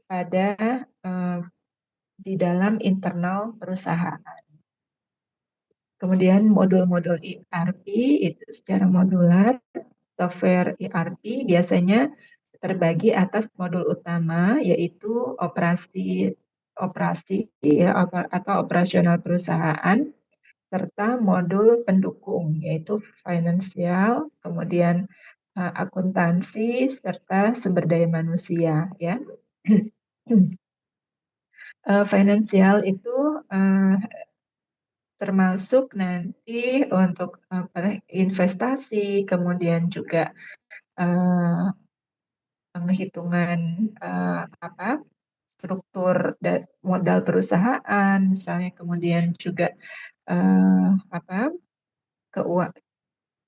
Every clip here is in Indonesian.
pada di dalam internal perusahaan. Kemudian modul-modul ERP itu secara modular, software ERP biasanya terbagi atas modul utama yaitu operasi ya atau operasional perusahaan serta modul pendukung yaitu finansial, kemudian akuntansi serta sumber daya manusia ya. Finansial itu termasuk nanti untuk investasi, kemudian juga penghitungan struktur modal perusahaan, misalnya kemudian juga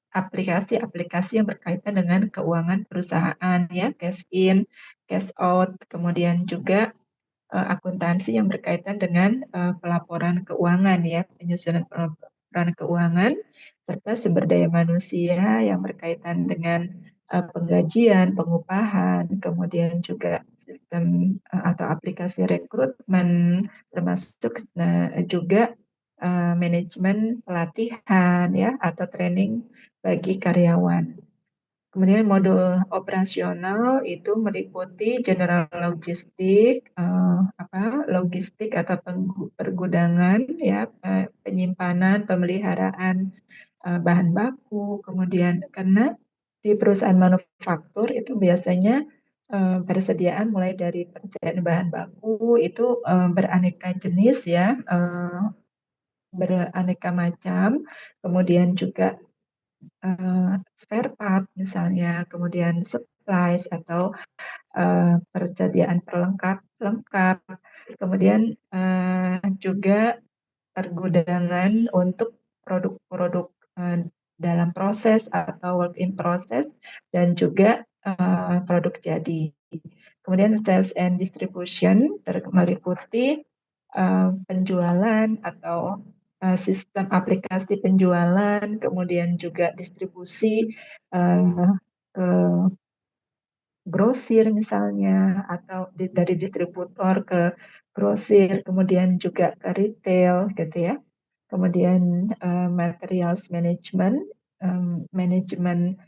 aplikasi-aplikasi yang berkaitan dengan keuangan perusahaan ya, cash in, cash out, kemudian juga akuntansi yang berkaitan dengan pelaporan keuangan ya, penyusunan pelaporan keuangan serta sumber daya manusia yang berkaitan dengan penggajian, pengupahan, kemudian juga sistem atau aplikasi rekrutmen, termasuk juga manajemen pelatihan ya atau training bagi karyawan. Kemudian modul operasional itu meliputi general logistik, logistik atau pergudangan, ya, penyimpanan, pemeliharaan bahan baku. Kemudian karena di perusahaan manufaktur itu biasanya persediaan mulai dari persediaan bahan baku itu beraneka jenis ya, beraneka macam. Kemudian juga spare part misalnya, kemudian supplies atau persediaan lengkap, kemudian juga pergudangan untuk produk-produk dalam proses atau work in process dan juga produk jadi. Kemudian sales and distribution meliputi penjualan atau sistem aplikasi penjualan, kemudian juga distribusi ke grosir misalnya, atau dari distributor ke grosir, kemudian juga ke retail gitu ya. Kemudian materials management, manajemen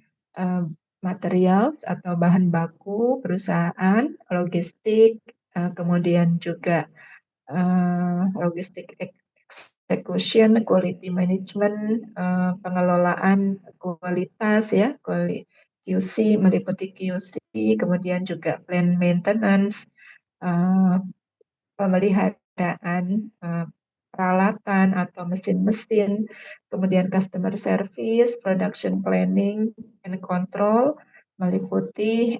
materials atau bahan baku perusahaan, logistik, kemudian juga logistik execution, quality management, pengelolaan kualitas ya, QC meliputi QC, kemudian juga plan maintenance, pemeliharaan peralatan atau mesin-mesin, kemudian customer service, production planning and control, meliputi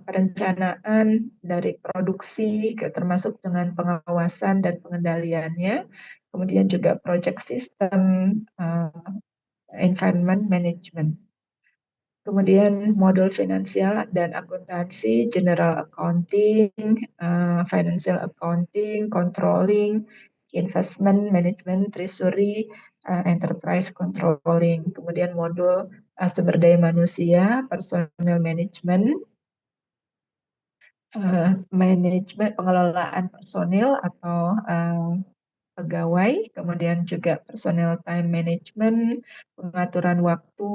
perencanaan dari produksi termasuk dengan pengawasan dan pengendaliannya, kemudian juga project system, environment management. Kemudian modul finansial dan akuntansi, general accounting, financial accounting, controlling, investment management, treasury, enterprise controlling. Kemudian modul sumber daya manusia, personal management, manajemen pengelolaan personil atau pegawai, kemudian juga personal time management, pengaturan waktu,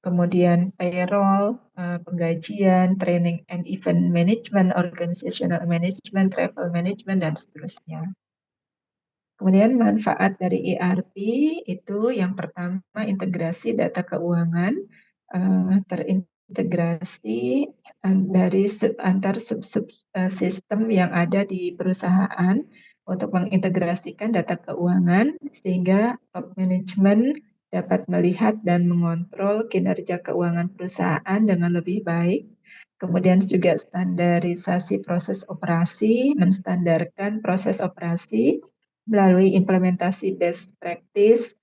kemudian payroll, penggajian, training and event management, organizational management, travel management, dan seterusnya. Kemudian manfaat dari ERP itu yang pertama integrasi data keuangan, terintegrasi dari antar sistem yang ada di perusahaan untuk mengintegrasikan data keuangan sehingga top management dapat melihat dan mengontrol kinerja keuangan perusahaan dengan lebih baik. Kemudian juga standarisasi proses operasi, menstandarkan proses operasi melalui implementasi best practice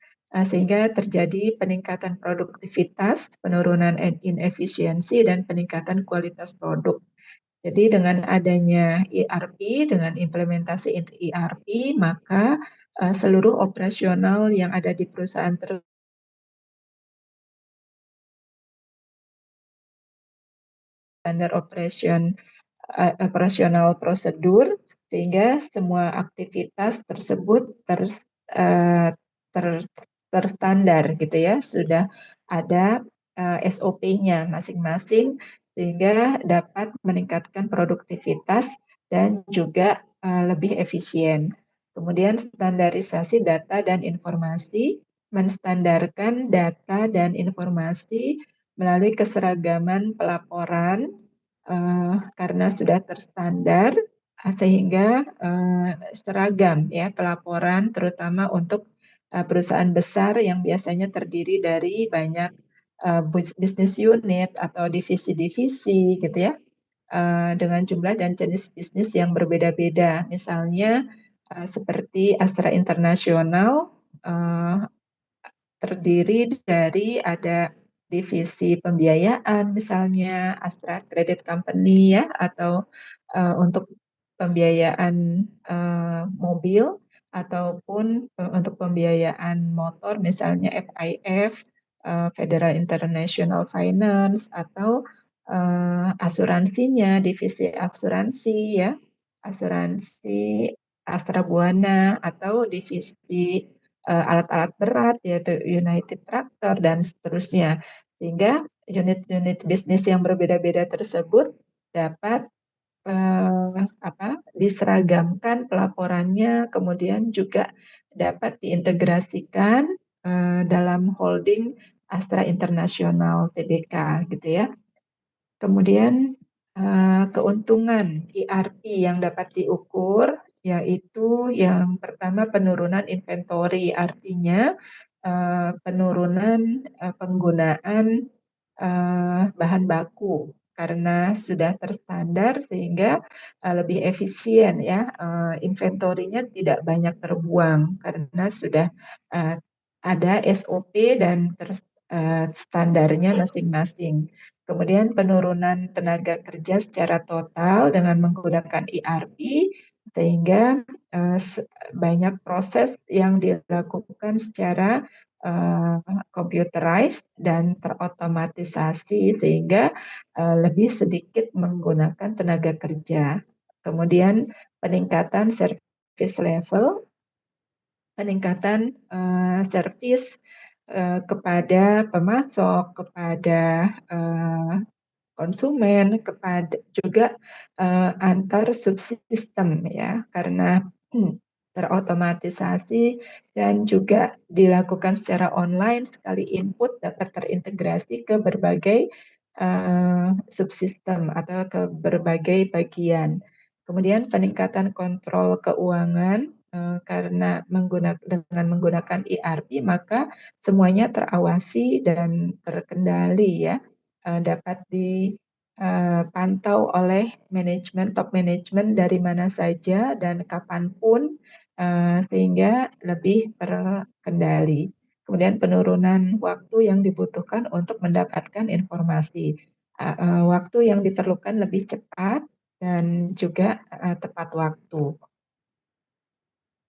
sehingga terjadi peningkatan produktivitas, penurunan inefisiensi, dan peningkatan kualitas produk. Jadi dengan adanya ERP, dengan implementasi ERP, maka seluruh operasional yang ada di perusahaan standar operation operasional prosedur sehingga semua aktivitas tersebut eh, ter- terstandar gitu ya, sudah ada SOP-nya masing-masing sehingga dapat meningkatkan produktivitas dan juga lebih efisien. Kemudian standarisasi data dan informasi, menstandarkan data dan informasi melalui keseragaman pelaporan karena sudah terstandar sehingga seragam ya pelaporan terutama untuk perusahaan besar yang biasanya terdiri dari banyak bisnis unit atau divisi-divisi gitu ya dengan jumlah dan jenis bisnis yang berbeda-beda. Misalnya seperti Astra Internasional terdiri dari ada divisi pembiayaan misalnya Astra Credit Company ya atau untuk pembiayaan mobil ataupun untuk pembiayaan motor misalnya FIF Federal International Finance atau asuransinya divisi asuransi ya asuransi Astra Buana atau divisi alat-alat berat yaitu United Tractor dan seterusnya. Sehingga unit-unit bisnis yang berbeda-beda tersebut dapat diseragamkan pelaporannya, kemudian juga dapat diintegrasikan dalam holding Astra Internasional Tbk gitu ya. Kemudian keuntungan ERP yang dapat diukur yaitu yang pertama penurunan inventory, artinya penurunan penggunaan bahan baku karena sudah terstandar sehingga lebih efisien ya inventorinya tidak banyak terbuang karena sudah uh, ada SOP dan standarnya masing-masing. Kemudian penurunan tenaga kerja secara total dengan menggunakan ERP sehingga uh, banyak proses yang dilakukan secara computerized dan terotomatisasi sehingga lebih sedikit menggunakan tenaga kerja. Kemudian peningkatan service level, peningkatan service kepada pemasok, kepada konsumen, kepada juga antar subsistem ya, karena terotomatisasi dan juga dilakukan secara online, sekali input dapat terintegrasi ke berbagai subsistem atau ke berbagai bagian. Kemudian peningkatan kontrol keuangan karena dengan menggunakan ERP maka semuanya terawasi dan terkendali ya dapat dipantau oleh manajemen top manajemen dari mana saja dan kapanpun sehingga lebih terkendali. Kemudian penurunan waktu yang dibutuhkan untuk mendapatkan informasi. Waktu yang diperlukan lebih cepat dan juga tepat waktu.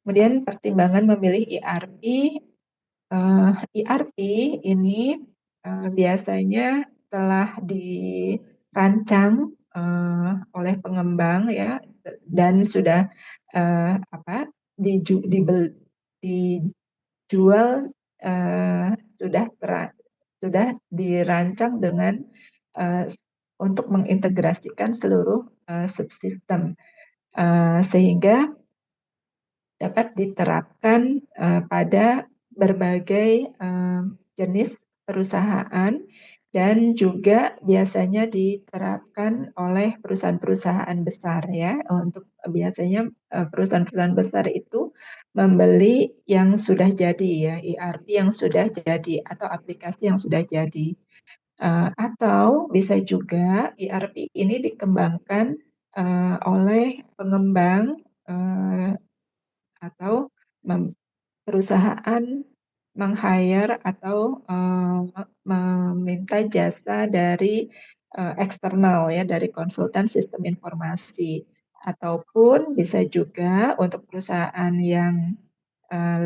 Kemudian pertimbangan memilih ERP. ERP ini biasanya telah dirancang oleh pengembang ya dan sudah dijual sudah sudah dirancang dengan untuk mengintegrasikan seluruh subsistem sehingga dapat diterapkan pada berbagai jenis perusahaan dan juga biasanya diterapkan oleh perusahaan-perusahaan besar ya. Untuk biasanya perusahaan-perusahaan besar itu membeli yang sudah jadi ya, ERP yang sudah jadi atau aplikasi yang sudah jadi. Atau bisa juga ERP ini dikembangkan oleh pengembang atau perusahaan meng-hire atau meminta jasa dari eksternal ya dari konsultan sistem informasi ataupun bisa juga untuk perusahaan yang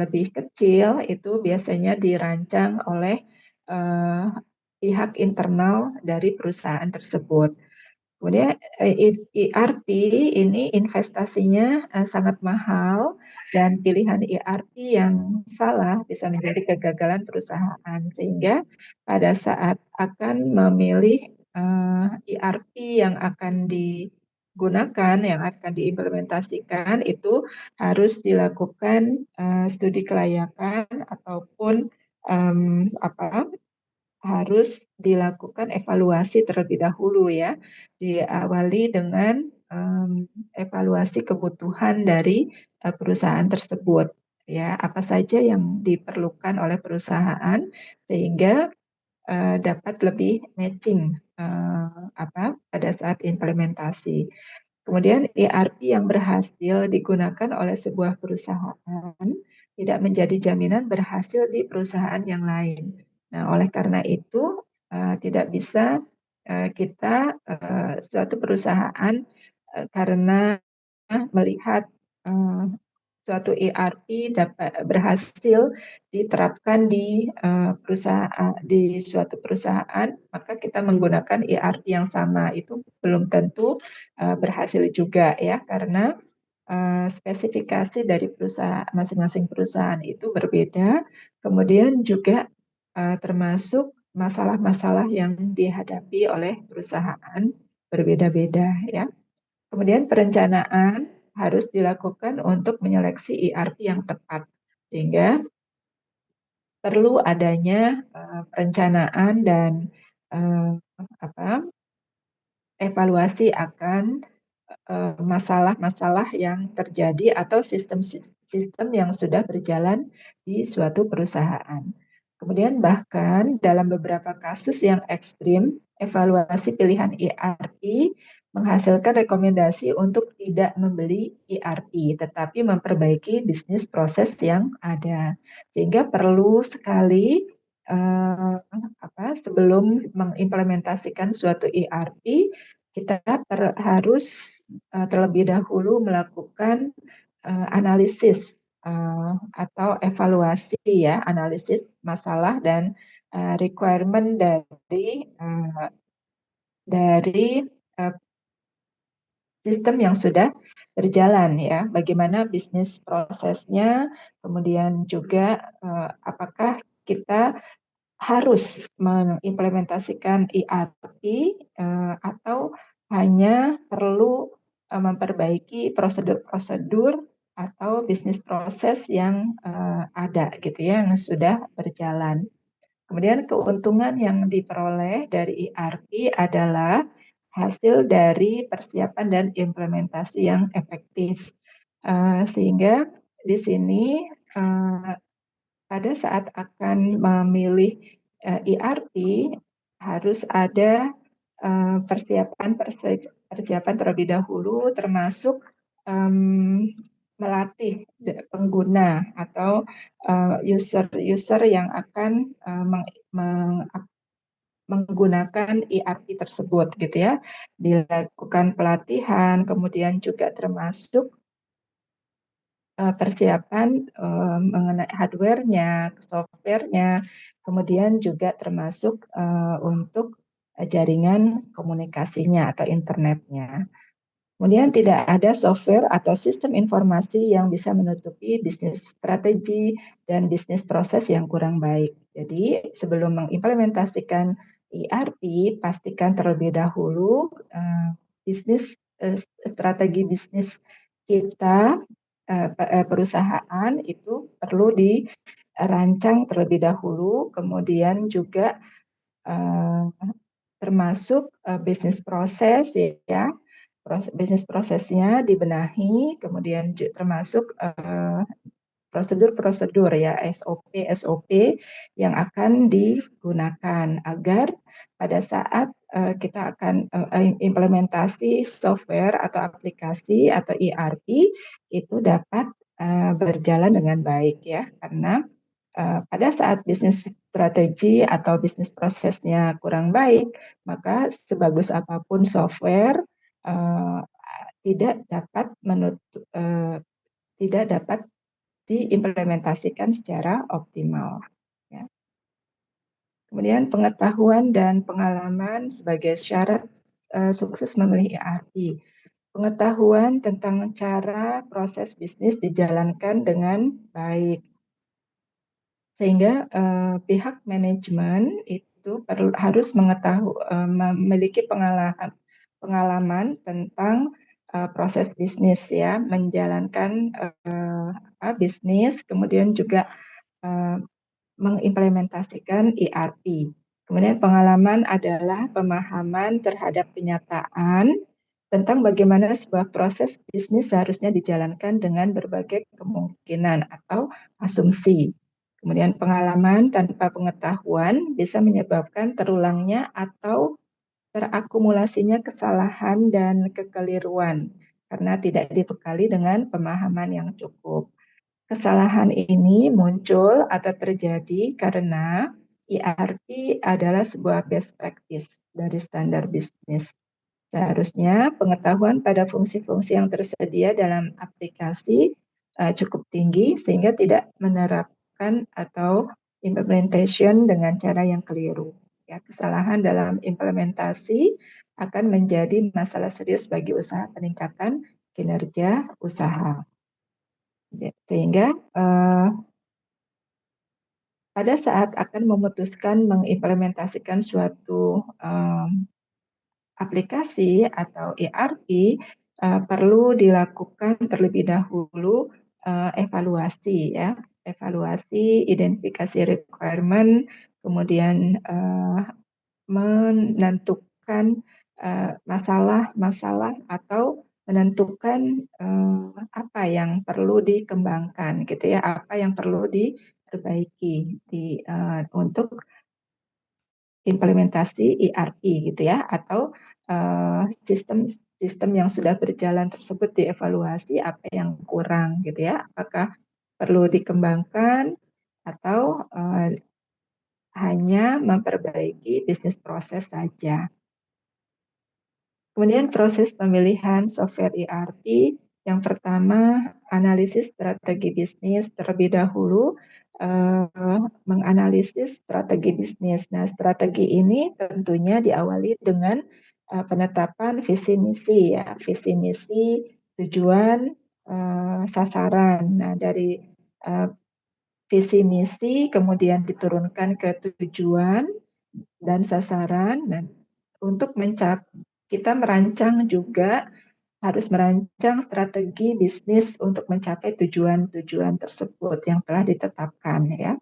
lebih kecil itu biasanya dirancang oleh pihak internal dari perusahaan tersebut. Kemudian ERP ini investasinya sangat mahal dan pilihan ERP yang salah bisa menjadi kegagalan perusahaan. Sehingga pada saat akan memilih ERP yang akan digunakan, yang akan diimplementasikan itu harus dilakukan studi kelayakan ataupun apa harus dilakukan evaluasi terlebih dahulu ya, diawali dengan evaluasi kebutuhan dari perusahaan tersebut ya, apa saja yang diperlukan oleh perusahaan sehingga dapat lebih matching pada saat implementasi. Kemudian ERP yang berhasil digunakan oleh sebuah perusahaan tidak menjadi jaminan berhasil di perusahaan yang lain. Nah, oleh karena itu tidak bisa kita suatu perusahaan karena melihat suatu ERP dapat berhasil diterapkan di perusahaan di suatu perusahaan, maka kita menggunakan ERP yang sama itu belum tentu berhasil juga ya, karena spesifikasi dari perusahaan masing-masing perusahaan itu berbeda, kemudian juga termasuk masalah-masalah yang dihadapi oleh perusahaan berbeda-beda ya. Kemudian perencanaan harus dilakukan untuk menyeleksi ERP yang tepat, sehingga perlu adanya perencanaan dan uh, evaluasi akan masalah-masalah yang terjadi atau sistem yang sudah berjalan di suatu perusahaan. Kemudian bahkan dalam beberapa kasus yang ekstrim, evaluasi pilihan ERP menghasilkan rekomendasi untuk tidak membeli ERP, tetapi memperbaiki bisnis proses yang ada. Sehingga perlu sekali sebelum mengimplementasikan suatu ERP, kita harus terlebih dahulu melakukan analisis atau evaluasi ya, analisis masalah dan requirement dari sistem yang sudah berjalan ya, bagaimana bisnis prosesnya, kemudian juga apakah kita harus mengimplementasikan ERP atau hanya perlu memperbaiki prosedur-prosedur atau bisnis proses yang ada gitu ya, yang sudah berjalan. Kemudian keuntungan yang diperoleh dari ERP adalah hasil dari persiapan dan implementasi yang efektif. Sehingga di sini pada saat akan memilih ERP harus ada persiapan terlebih dahulu, termasuk melatih pengguna atau user yang akan menggunakan ERP tersebut gitu ya, dilakukan pelatihan, kemudian juga termasuk persiapan mengenai hardware-nya, software-nya, kemudian juga termasuk untuk jaringan komunikasinya atau internetnya. Kemudian tidak ada software atau sistem informasi yang bisa menutupi bisnis strategi dan bisnis proses yang kurang baik. Jadi sebelum mengimplementasikan ERP, pastikan terlebih dahulu strategi bisnis kita perusahaan itu perlu dirancang terlebih dahulu, kemudian juga termasuk bisnis proses ya, bisnis prosesnya dibenahi, kemudian termasuk prosedur-prosedur ya, SOP-SOP yang akan digunakan agar pada saat kita akan implementasi software atau aplikasi atau ERP itu dapat berjalan dengan baik ya, karena pada saat bisnis strategi atau bisnis prosesnya kurang baik, maka sebagus apapun software uh, tidak dapat tidak dapat diimplementasikan secara optimal. Ya. Kemudian pengetahuan dan pengalaman sebagai syarat sukses memilih ERP. Pengetahuan tentang cara proses bisnis dijalankan dengan baik. Sehingga pihak manajemen itu harus memiliki pengalaman tentang proses bisnis ya, menjalankan bisnis, kemudian juga uh, mengimplementasikan ERP. Kemudian pengalaman adalah pemahaman terhadap kenyataan tentang bagaimana sebuah proses bisnis seharusnya dijalankan dengan berbagai kemungkinan atau asumsi. Kemudian pengalaman tanpa pengetahuan bisa menyebabkan terulangnya atau terakumulasinya kesalahan dan kekeliruan karena tidak dibekali dengan pemahaman yang cukup. Kesalahan ini muncul atau terjadi karena ERP adalah sebuah best practice dari standar bisnis. Seharusnya pengetahuan pada fungsi-fungsi yang tersedia dalam aplikasi cukup tinggi sehingga tidak menerapkan atau implementation dengan cara yang keliru. Ya, kesalahan dalam implementasi akan menjadi masalah serius bagi usaha peningkatan kinerja usaha. Sehingga pada saat akan memutuskan mengimplementasikan suatu aplikasi atau ERP, perlu dilakukan terlebih dahulu evaluasi ya, evaluasi, identifikasi requirement, kemudian menentukan masalah-masalah atau menentukan apa yang perlu dikembangkan gitu ya, apa yang perlu diperbaiki untuk implementasi ERP gitu ya, atau sistem sistem yang sudah berjalan tersebut dievaluasi apa yang kurang gitu ya, apakah perlu dikembangkan atau hanya memperbaiki bisnis proses saja. Kemudian proses pemilihan software ERP, yang pertama analisis strategi bisnis terlebih dahulu, menganalisis strategi bisnis. Nah, strategi ini tentunya diawali dengan penetapan visi misi ya, visi misi, tujuan, sasaran. Nah, dari visi misi kemudian diturunkan ke tujuan dan sasaran, dan untuk kita merancang juga harus merancang strategi bisnis untuk mencapai tujuan-tujuan tersebut yang telah ditetapkan ya.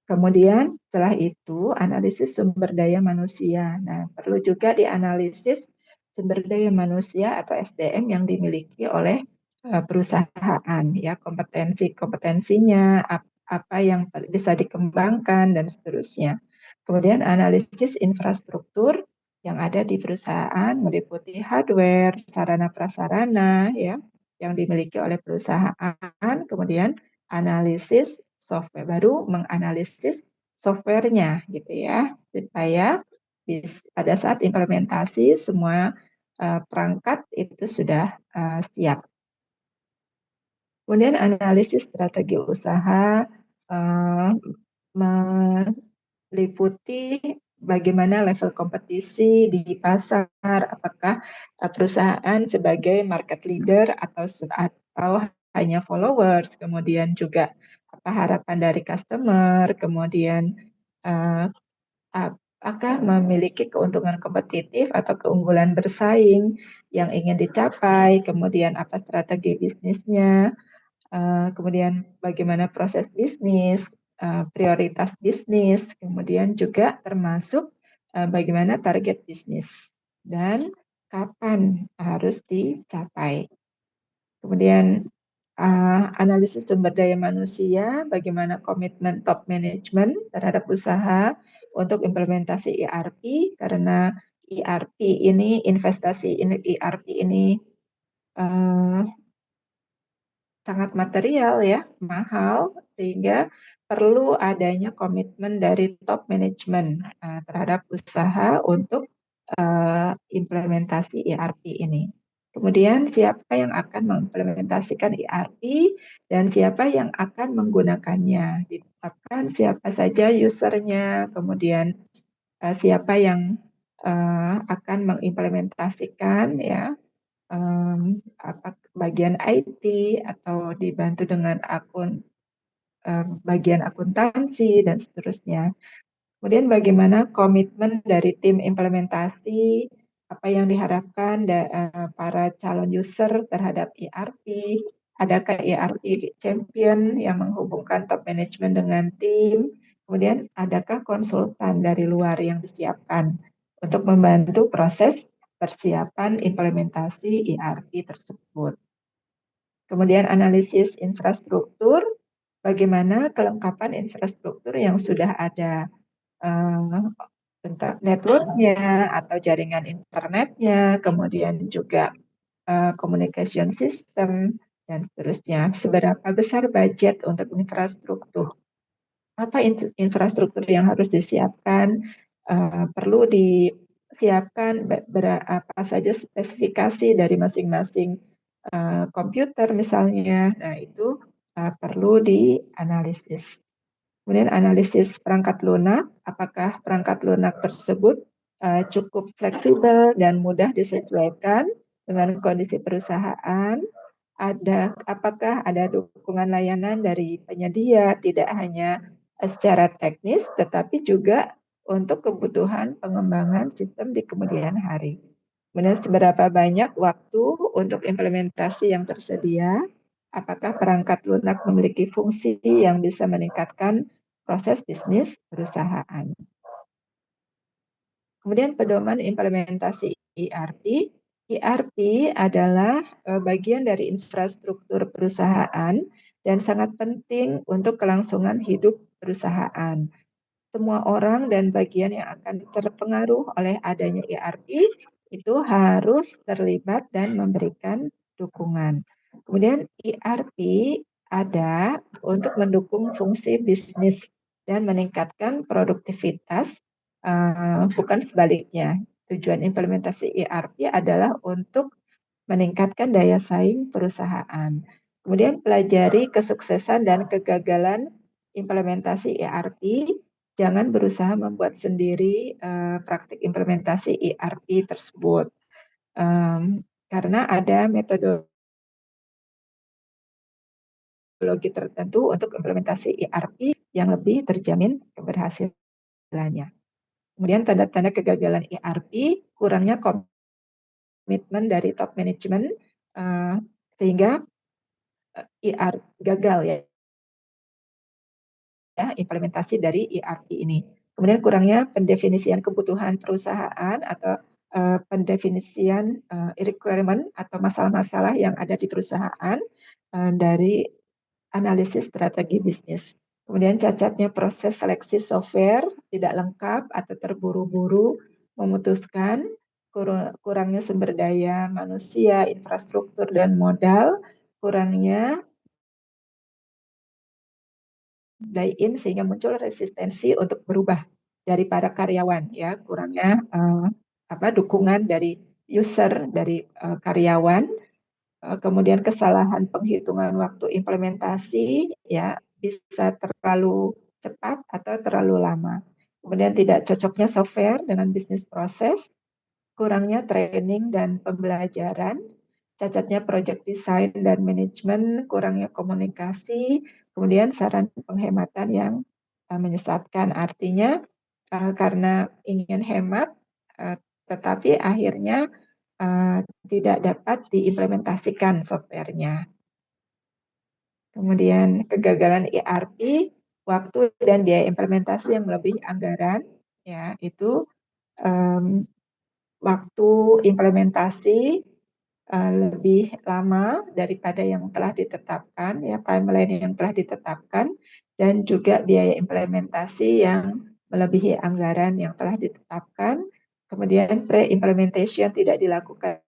Kemudian setelah itu analisis sumber daya manusia. Nah, perlu juga dianalisis sumber daya manusia atau SDM yang dimiliki oleh perusahaan ya, kompetensinya, apa yang bisa dikembangkan dan seterusnya. Kemudian analisis infrastruktur yang ada di perusahaan meliputi hardware, sarana prasarana ya yang dimiliki oleh perusahaan, kemudian analisis software, baru menganalisis softwarenya gitu ya, supaya pada saat implementasi semua perangkat itu sudah siap. Kemudian analisis strategi usaha meliputi bagaimana level kompetisi di pasar, apakah perusahaan sebagai market leader atau hanya followers, kemudian juga apa harapan dari customer, kemudian apakah memiliki keuntungan kompetitif atau keunggulan bersaing yang ingin dicapai, kemudian apa strategi bisnisnya, kemudian bagaimana proses bisnis, prioritas bisnis, kemudian juga termasuk bagaimana target bisnis dan kapan harus dicapai. Kemudian analisis sumber daya manusia, bagaimana komitmen top management terhadap usaha untuk implementasi ERP, karena ERP ini, investasi ERP ini sangat material ya, mahal, sehingga perlu adanya komitmen dari top management terhadap usaha untuk implementasi ERP ini. Kemudian siapa yang akan mengimplementasikan ERP dan siapa yang akan menggunakannya. Ditetapkan siapa saja usernya, kemudian siapa yang akan mengimplementasikan ya bagian IT atau dibantu dengan bagian akuntansi dan seterusnya. Kemudian bagaimana komitmen dari tim implementasi, apa yang diharapkan para calon user terhadap ERP, adakah ERP champion yang menghubungkan top management dengan tim, kemudian adakah konsultan dari luar yang disiapkan untuk membantu proses persiapan implementasi ERP tersebut. Kemudian analisis infrastruktur, bagaimana kelengkapan infrastruktur yang sudah ada, tentang networknya atau jaringan internetnya, kemudian juga communication system, dan seterusnya. Seberapa besar budget untuk infrastruktur? Apa infrastruktur yang harus disiapkan? Perlu disiapkan apa saja spesifikasi dari masing-masing komputer misalnya. Nah, itu perlu dianalisis. Kemudian analisis perangkat lunak, apakah perangkat lunak tersebut cukup fleksibel dan mudah disesuaikan dengan kondisi perusahaan. Apakah ada dukungan layanan dari penyedia, tidak hanya secara teknis, tetapi juga untuk kebutuhan pengembangan sistem di kemudian hari. Kemudian seberapa banyak waktu untuk implementasi yang tersedia, apakah perangkat lunak memiliki fungsi yang bisa meningkatkan proses bisnis perusahaan. Kemudian pedoman implementasi ERP. ERP adalah bagian dari infrastruktur perusahaan dan sangat penting untuk kelangsungan hidup perusahaan. Semua orang dan bagian yang akan terpengaruh oleh adanya ERP itu harus terlibat dan memberikan dukungan. Kemudian ERP ada untuk mendukung fungsi bisnis dan meningkatkan produktivitas, bukan sebaliknya. Tujuan implementasi ERP adalah untuk meningkatkan daya saing perusahaan. Kemudian pelajari kesuksesan dan kegagalan implementasi ERP. Jangan berusaha membuat sendiri praktik implementasi ERP tersebut. Karena ada metodologi tertentu untuk implementasi ERP yang lebih terjamin keberhasilannya. Kemudian tanda-tanda kegagalan ERP, kurangnya komitmen dari top management, sehingga ERP gagal ya implementasi dari ERP ini. Kemudian kurangnya pendefinisian kebutuhan perusahaan atau pendefinisian requirement atau masalah-masalah yang ada di perusahaan dari analisis strategi bisnis. Kemudian cacatnya proses seleksi software tidak lengkap atau terburu-buru memutuskan, kurangnya sumber daya manusia, infrastruktur, dan modal, kurangnya buy-in sehingga muncul resistensi untuk berubah dari para karyawan, ya, kurangnya dukungan dari user, dari karyawan, kemudian kesalahan penghitungan waktu implementasi, ya, bisa terlalu cepat atau terlalu lama. Kemudian tidak cocoknya software dengan bisnis proses, kurangnya training dan pembelajaran, cacatnya project design dan manajemen, kurangnya komunikasi, kemudian saran penghematan yang menyesatkan. Artinya karena ingin hemat, tetapi akhirnya tidak dapat diimplementasikan softwarenya. Kemudian kegagalan ERP, waktu dan biaya implementasi yang melebihi anggaran, ya, itu waktu implementasi lebih lama daripada yang telah ditetapkan, ya, timeline yang telah ditetapkan, dan juga biaya implementasi yang melebihi anggaran yang telah ditetapkan. Kemudian pre-implementation tidak dilakukan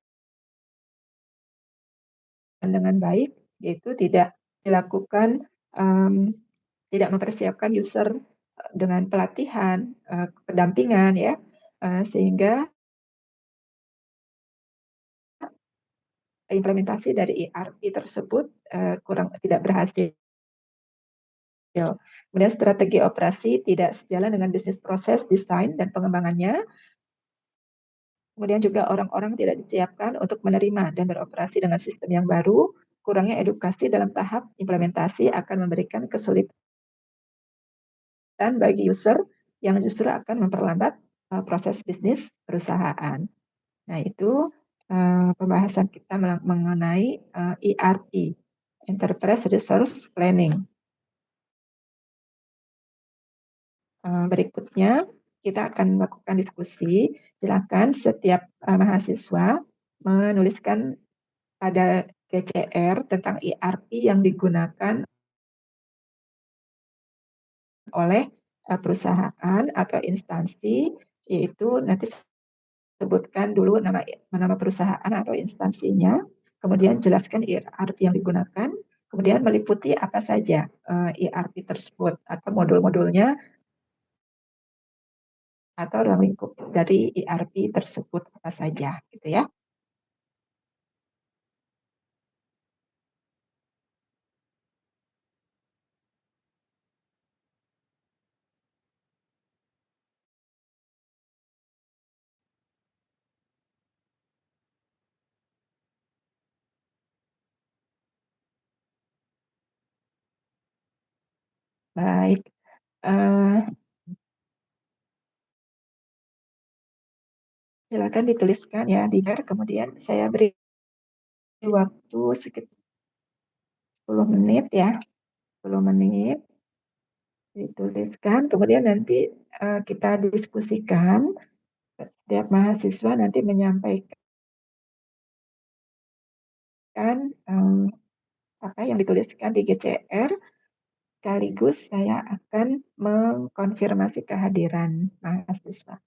dengan baik, yaitu tidak dilakukan, tidak mempersiapkan user dengan pelatihan, pendampingan, ya, sehingga implementasi dari ERP tersebut tidak berhasil. Kemudian strategi operasi tidak sejalan dengan bisnis proses, desain, dan pengembangannya. Kemudian juga orang-orang tidak disiapkan untuk menerima dan beroperasi dengan sistem yang baru. Kurangnya edukasi dalam tahap implementasi akan memberikan kesulitan bagi user yang justru akan memperlambat proses bisnis perusahaan. Nah, itu pembahasan kita mengenai ERP, Enterprise Resource Planning. Berikutnya, kita akan melakukan diskusi. Silakan setiap mahasiswa menuliskan pada GCR tentang ERP yang digunakan oleh perusahaan atau instansi, yaitu nanti sebutkan dulu nama perusahaan atau instansinya, kemudian jelaskan ERP yang digunakan, kemudian meliputi apa saja ERP tersebut atau modul-modulnya atau ruang lingkup dari ERP tersebut apa saja, gitu ya. Baik, silakan dituliskan ya di share, kemudian saya beri waktu sekitar 10 menit ya, 10 menit dituliskan, kemudian nanti kita diskusikan, setiap mahasiswa nanti menyampaikan apa yang dituliskan di GCR, sekaligus saya akan mengkonfirmasi kehadiran mahasiswa.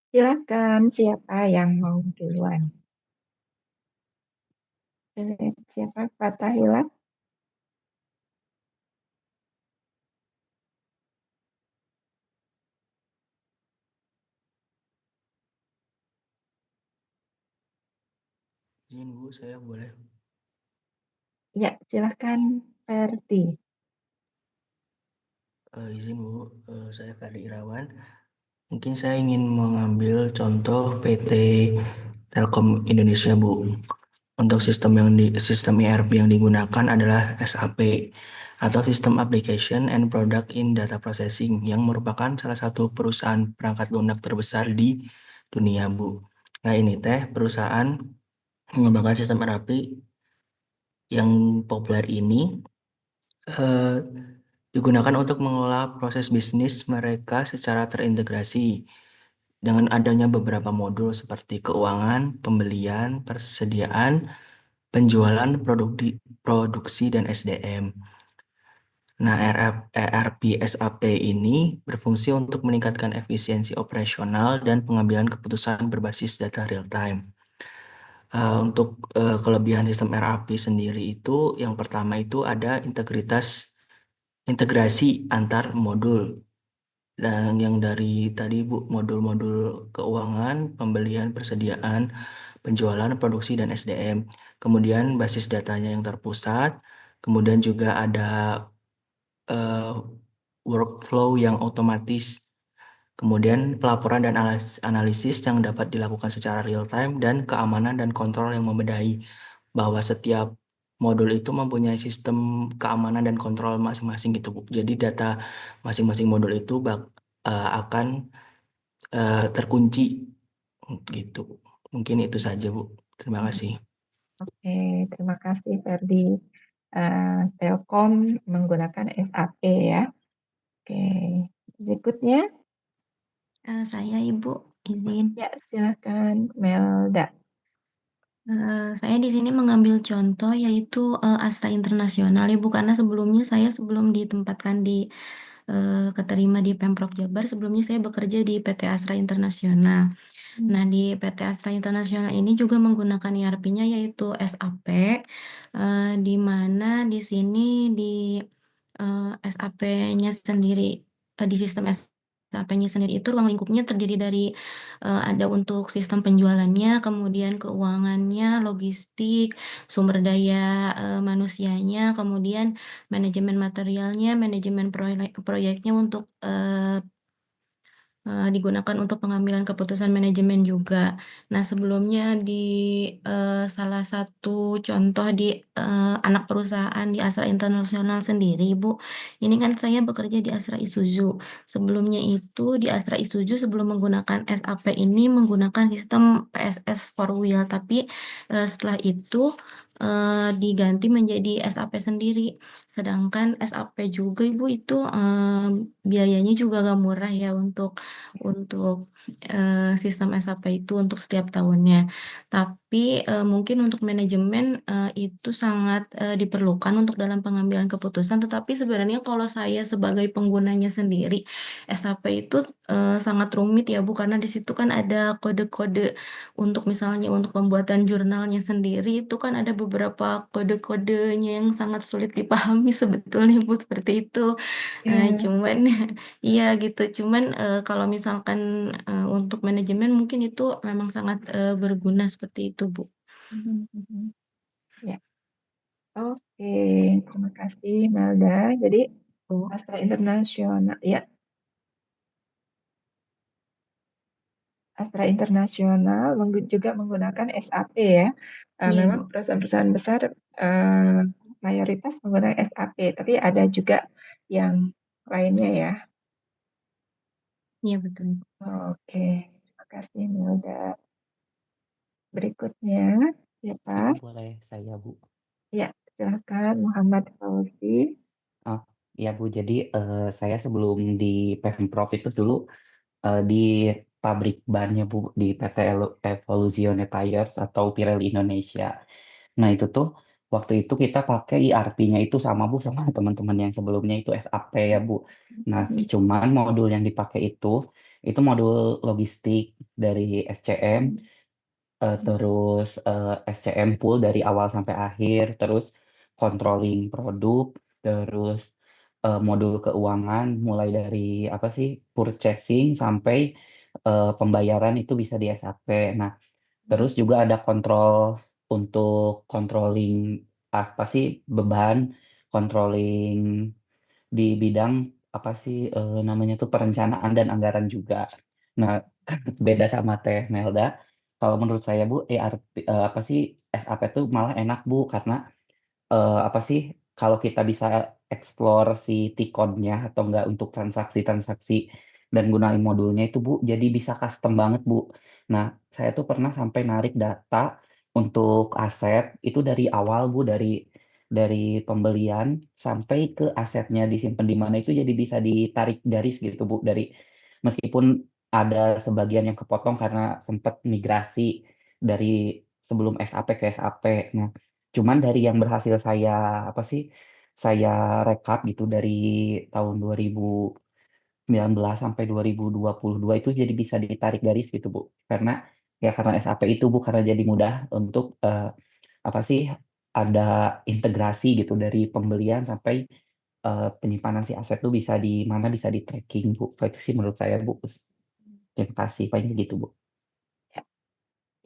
Silakan, siapa yang mau duluan? Siapa? Fatahila? Izin Bu, saya boleh. Ya, silahkan Ferdi. Izin Bu, saya Ferdi Irawan. Mungkin saya ingin mengambil contoh PT Telkom Indonesia Bu. Untuk sistem ERP yang digunakan adalah SAP atau System Application and Product in Data Processing yang merupakan salah satu perusahaan perangkat lunak terbesar di dunia Bu. Nah ini teh perusahaan mengembangkan sistem ERP yang populer ini eh, digunakan untuk mengelola proses bisnis mereka secara terintegrasi dengan adanya beberapa modul seperti keuangan, pembelian, persediaan, penjualan, produksi, dan SDM. Nah, ERP SAP ini berfungsi untuk meningkatkan efisiensi operasional dan pengambilan keputusan berbasis data real time. Untuk kelebihan sistem ERP sendiri itu, yang pertama itu ada integrasi antar modul. Dan yang dari tadi Bu, modul-modul keuangan, pembelian, persediaan, penjualan, produksi, dan SDM. Kemudian basis datanya yang terpusat. Kemudian juga ada eh, workflow yang otomatis. Kemudian pelaporan dan analisis yang dapat dilakukan secara real time dan keamanan dan kontrol yang memadai bahwa setiap modul itu mempunyai sistem keamanan dan kontrol masing-masing gitu Bu. Jadi data masing-masing modul itu akan terkunci gitu. Mungkin itu saja Bu. Terima kasih. Oke, terima kasih Ferdi. Telkom menggunakan SAP ya. Oke, berikutnya Saya Ibu izin. ya silakan Melda. Saya di sini mengambil contoh yaitu Astra Internasional Ibu karena sebelumnya saya sebelum ditempatkan di keterima di Pemprov Jabar sebelumnya saya bekerja di PT Astra Internasional. Nah, di PT Astra Internasional ini juga menggunakan ERP-nya yaitu SAP, di mana di sini di SAP-nya sendiri, di sistem SAP-nya sendiri itu ruang lingkupnya terdiri dari ada untuk sistem penjualannya, kemudian keuangannya, logistik, sumber daya manusianya, kemudian manajemen materialnya, manajemen proyeknya untuk digunakan untuk pengambilan keputusan manajemen juga. Nah, sebelumnya di salah satu contoh di anak perusahaan di Astra Internasional sendiri, Ibu, ini kan saya bekerja di Astra Isuzu. Sebelumnya itu di Astra Isuzu sebelum menggunakan SAP ini menggunakan sistem PSS for Wheel, tapi setelah itu diganti menjadi SAP sendiri. Sedangkan SAP juga Ibu itu biayanya juga gak murah ya untuk sistem SAP itu untuk setiap tahunnya. Tapi mungkin untuk manajemen itu sangat diperlukan untuk dalam pengambilan keputusan. Tetapi sebenarnya kalau saya sebagai penggunanya sendiri, SAP itu sangat rumit ya Bu, karena di situ kan ada kode-kode untuk misalnya untuk pembuatan jurnalnya sendiri itu kan ada beberapa kode-kodenya yang sangat sulit dipahami sebetulnya Bu seperti itu. Ya. Cuman iya gitu. Cuman kalau misalkan untuk manajemen mungkin itu memang sangat berguna seperti itu, Bu. Mhm. Ya, oke, terima kasih Melda. Jadi Bu. Astra Internasional, ya, Astra Internasional juga menggunakan SAP ya. Iya, Memang Bu. perusahaan-perusahaan besar mayoritas menggunakan SAP, tapi ada juga yang lainnya ya. Iya, betul. Oke, terima kasih Melda. Berikutnya, siapa? Ini boleh saya, Bu. Ya, silakan Muhammad Fauzi. Oh, ya Bu. Jadi saya sebelum di Pemprov itu dulu di pabrik bannya Bu di PT Evoluzione Tires atau Pirelli Indonesia. Nah itu tuh waktu itu kita pakai ERP-nya itu sama Bu sama teman-teman yang sebelumnya itu SAP ya Bu. Nah cuman modul yang dipakai itu modul logistik dari SCM terus SCM full dari awal sampai akhir, terus controlling produk, terus modul keuangan mulai dari apa sih purchasing sampai pembayaran itu bisa di SAP. Nah, terus juga ada kontrol untuk controlling apa sih beban, controlling di bidang apa sih namanya tuh perencanaan dan anggaran juga. Nah, beda sama Teh Melda. Kalau menurut saya Bu, ERP apa sih SAP tuh malah enak Bu karena apa sih kalau kita bisa explore si T-code-nya atau enggak untuk transaksi-transaksi dan gunain modulnya itu Bu, jadi bisa custom banget Bu. Nah, saya tuh pernah sampai narik data untuk aset itu dari awal Bu, dari pembelian sampai ke asetnya disimpan di mana itu jadi bisa ditarik garis gitu Bu, dari meskipun ada sebagian yang kepotong karena sempat migrasi dari sebelum SAP ke SAP. Nah, cuman dari yang berhasil saya apa sih saya rekap gitu dari tahun 2019 sampai 2022 itu jadi bisa ditarik garis gitu Bu. Karena ya karena SAP itu Bu karena jadi mudah untuk apa sih ada integrasi gitu dari pembelian sampai penyimpanan si aset tuh bisa di mana bisa di tracking Bu. Itu sih menurut saya Bu. Terima kasih paling segitu Bu.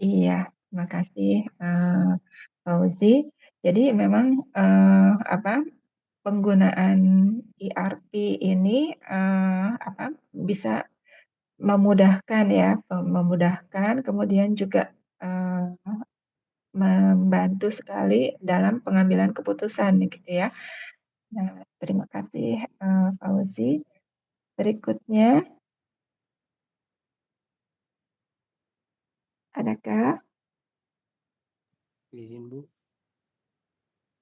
Iya, terima kasih Fauzi. Jadi memang apa penggunaan ERP ini apa bisa memudahkan ya, memudahkan kemudian juga membantu sekali dalam pengambilan keputusan gitu ya. Nah, terima kasih Fauzi. Berikutnya, adakah? Izin Bu,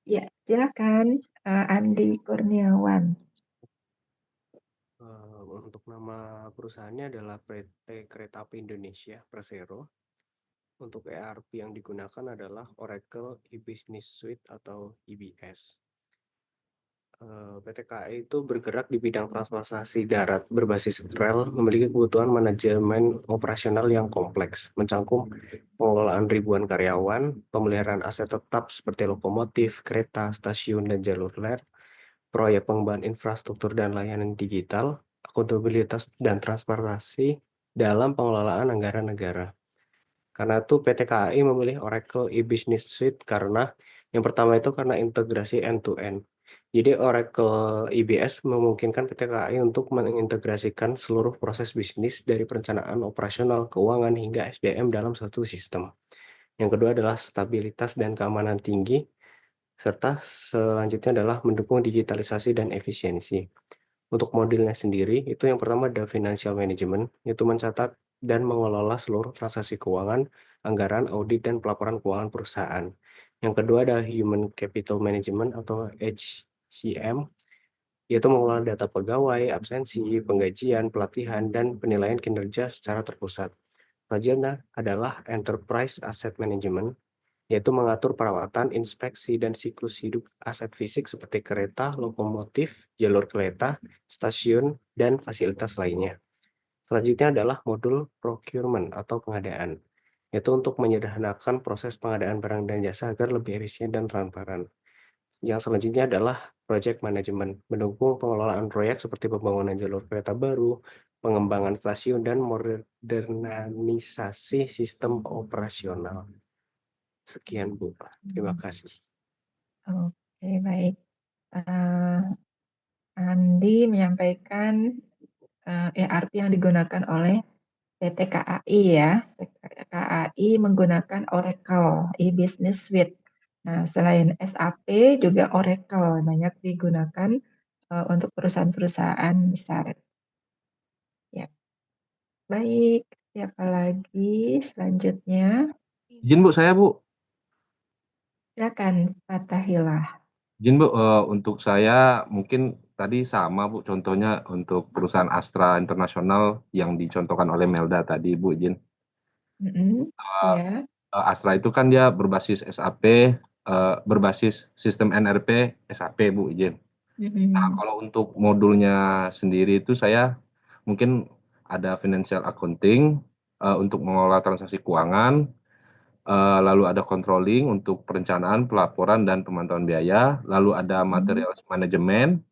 Ya, silakan Andi Kurniawan. untuk nama perusahaannya adalah PT Kereta Api Indonesia Persero. Untuk ERP yang digunakan adalah Oracle E-Business Suite atau EBS. PT KAI itu bergerak di bidang transportasi darat berbasis rel, memiliki kebutuhan manajemen operasional yang kompleks, mencangkup pengelolaan ribuan karyawan, pemeliharaan aset tetap seperti lokomotif, kereta, stasiun, dan jalur rel, proyek pengembangan infrastruktur dan layanan digital, akuntabilitas dan transparansi dalam pengelolaan anggaran negara. Karena itu PT KAI memilih Oracle E-Business Suite karena yang pertama itu karena integrasi end-to-end. Jadi Oracle EBS memungkinkan PT KAI untuk mengintegrasikan seluruh proses bisnis dari perencanaan operasional, keuangan, hingga SDM dalam satu sistem. Yang kedua adalah stabilitas dan keamanan tinggi, serta selanjutnya adalah mendukung digitalisasi dan efisiensi. Untuk modelnya sendiri, itu yang pertama ada financial management, yaitu mencatat dan mengelola seluruh transaksi keuangan, anggaran, audit, dan pelaporan keuangan perusahaan. Yang kedua ada human capital management atau HCM, yaitu mengelola data pegawai, absensi, penggajian, pelatihan, dan penilaian kinerja secara terpusat. Selanjutnya adalah enterprise asset management, yaitu mengatur perawatan, inspeksi, dan siklus hidup aset fisik seperti kereta, lokomotif, jalur kereta, stasiun, dan fasilitas lainnya. Selanjutnya adalah modul procurement atau pengadaan, yaitu untuk menyederhanakan proses pengadaan barang dan jasa agar lebih efisien dan transparan. Yang selanjutnya adalah project management, mendukung pengelolaan proyek seperti pembangunan jalur kereta baru, pengembangan stasiun, dan modernisasi sistem operasional. Sekian Bu, terima kasih. Oke, baik. Andi menyampaikan ERP yang digunakan oleh PT KAI ya. PT KAI menggunakan Oracle E-Business Suite. Nah, selain SAP juga Oracle banyak digunakan untuk perusahaan-perusahaan besar. Ya. Baik, siapa lagi selanjutnya? Izin Bu, saya Bu. Silakan Fatahillah. Izin Bu, untuk saya mungkin tadi sama Bu, contohnya untuk perusahaan Astra Internasional yang dicontohkan oleh Melda tadi Bu, izin. Ya. Astra itu kan dia berbasis SAP, berbasis sistem NRP SAP Bu, izin. Nah, kalau untuk modulnya sendiri itu saya mungkin ada financial accounting untuk mengelola transaksi keuangan, lalu ada controlling untuk perencanaan, pelaporan, dan pemantauan biaya, lalu ada materials management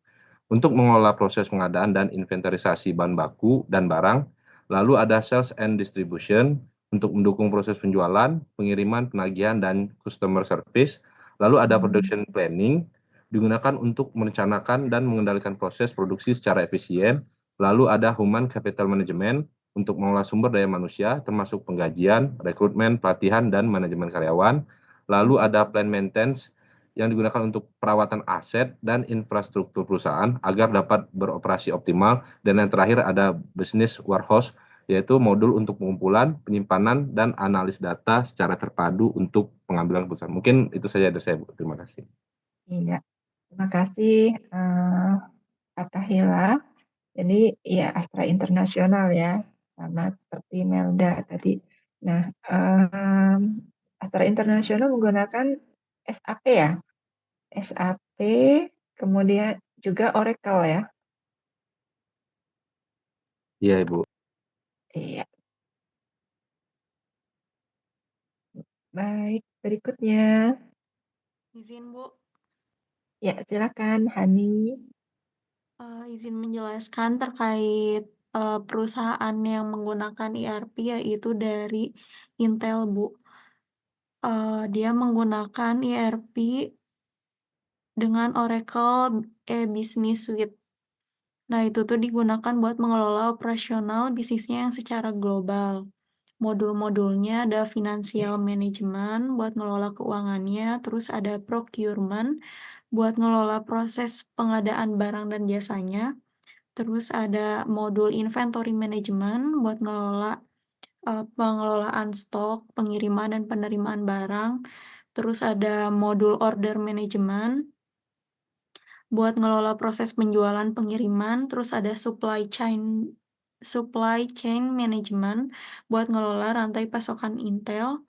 untuk mengelola proses pengadaan dan inventarisasi bahan baku dan barang, lalu ada sales and distribution untuk mendukung proses penjualan, pengiriman, penagihan, dan customer service, lalu ada production planning digunakan untuk merencanakan dan mengendalikan proses produksi secara efisien, lalu ada human capital management untuk mengolah sumber daya manusia, termasuk penggajian, rekrutmen, pelatihan, dan manajemen karyawan. Lalu ada plan maintenance yang digunakan untuk perawatan aset dan infrastruktur perusahaan agar dapat beroperasi optimal. Dan yang terakhir ada business warehouse, yaitu modul untuk pengumpulan, penyimpanan, dan analis data secara terpadu untuk pengambilan keputusan. Mungkin itu saja dari saya, Bu. Terima kasih. Iya, terima kasih Fatahila. Jadi ya Astra Internasional ya, sama seperti Melda tadi. Nah, Astra Internasional menggunakan SAP ya, SAP, kemudian juga Oracle ya. Iya, Ibu. Iya, baik. Berikutnya, Izin Bu, ya silakan Hani. izin menjelaskan terkait perusahaan yang menggunakan ERP yaitu dari Intel Bu. Dia menggunakan ERP dengan Oracle e-Business Suite. Nah, itu tuh digunakan buat mengelola operasional bisnisnya yang secara global. Modul-modulnya ada financial management buat ngelola keuangannya, terus ada procurement buat ngelola proses pengadaan barang dan jasanya, terus ada modul inventory management buat ngelola pengelolaan stok, pengiriman dan penerimaan barang, terus ada modul order management buat ngelola proses penjualan pengiriman, terus ada supply chain management buat ngelola rantai pasokan Intel,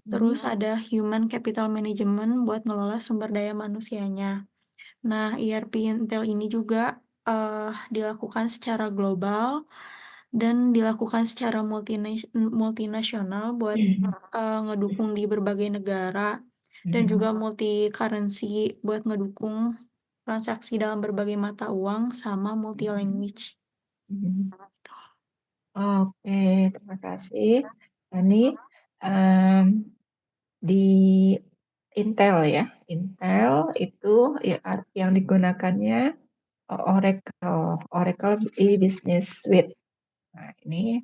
terus ada human capital management buat ngelola sumber daya manusianya. Nah, ERP Intel ini juga dilakukan secara global dan dilakukan secara multinasional buat ngedukung di berbagai negara dan juga multi currency buat ngedukung transaksi dalam berbagai mata uang sama multi language. Oke, terima kasih. Hani, di Intel ya, Intel itu yang digunakannya Oracle e-Business Suite. Nah, ini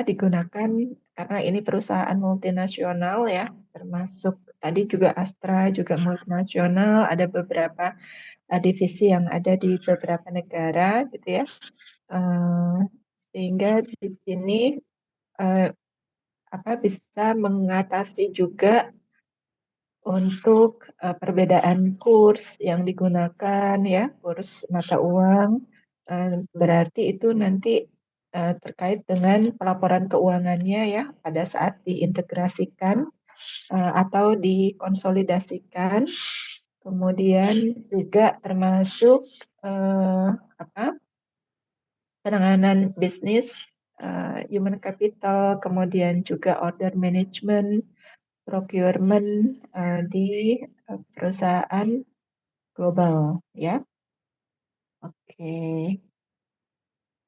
digunakan karena ini perusahaan multinasional ya, termasuk tadi juga Astra juga multinasional, ada beberapa divisi yang ada di beberapa negara gitu ya. Sehingga di sini bisa mengatasi juga untuk perbedaan kurs yang digunakan ya, kurs mata uang, berarti itu nanti terkait dengan pelaporan keuangannya ya pada saat diintegrasikan atau dikonsolidasikan, kemudian juga termasuk penanganan bisnis, human capital, kemudian juga order management, procurement di perusahaan global ya. Oke.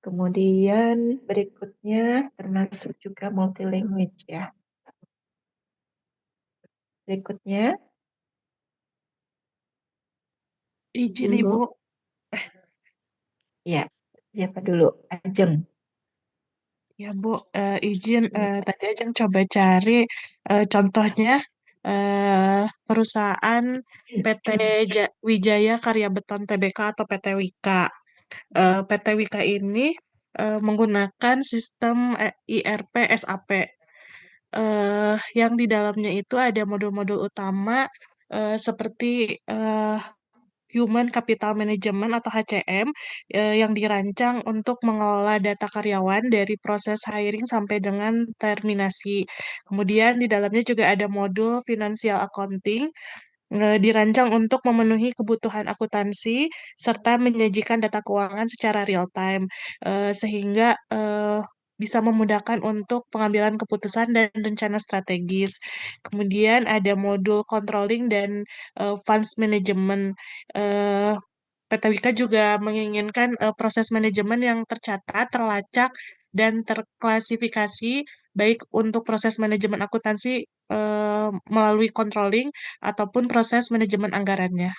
Kemudian berikutnya termasuk juga multi language ya. Berikutnya, Izin Ibu. Ibu. Ya, siapa dulu? Ajeng. Ya Bu, izin tadi Ajeng coba cari contohnya perusahaan PT Wijaya Karya Beton Tbk atau PT Wika. PT Wika ini menggunakan sistem ERP SAP. Yang di dalamnya itu ada modul-modul utama seperti Human Capital Management atau HCM yang dirancang untuk mengelola data karyawan dari proses hiring sampai dengan terminasi. Kemudian di dalamnya juga ada modul Financial Accounting dirancang untuk memenuhi kebutuhan akuntansi serta menyajikan data keuangan secara real time sehingga bisa memudahkan untuk pengambilan keputusan dan rencana strategis. Kemudian ada modul controlling dan funds management. PT Wika juga menginginkan proses manajemen yang tercatat, terlacak, dan terklasifikasi baik untuk proses manajemen akuntansi melalui controlling ataupun proses manajemen anggarannya.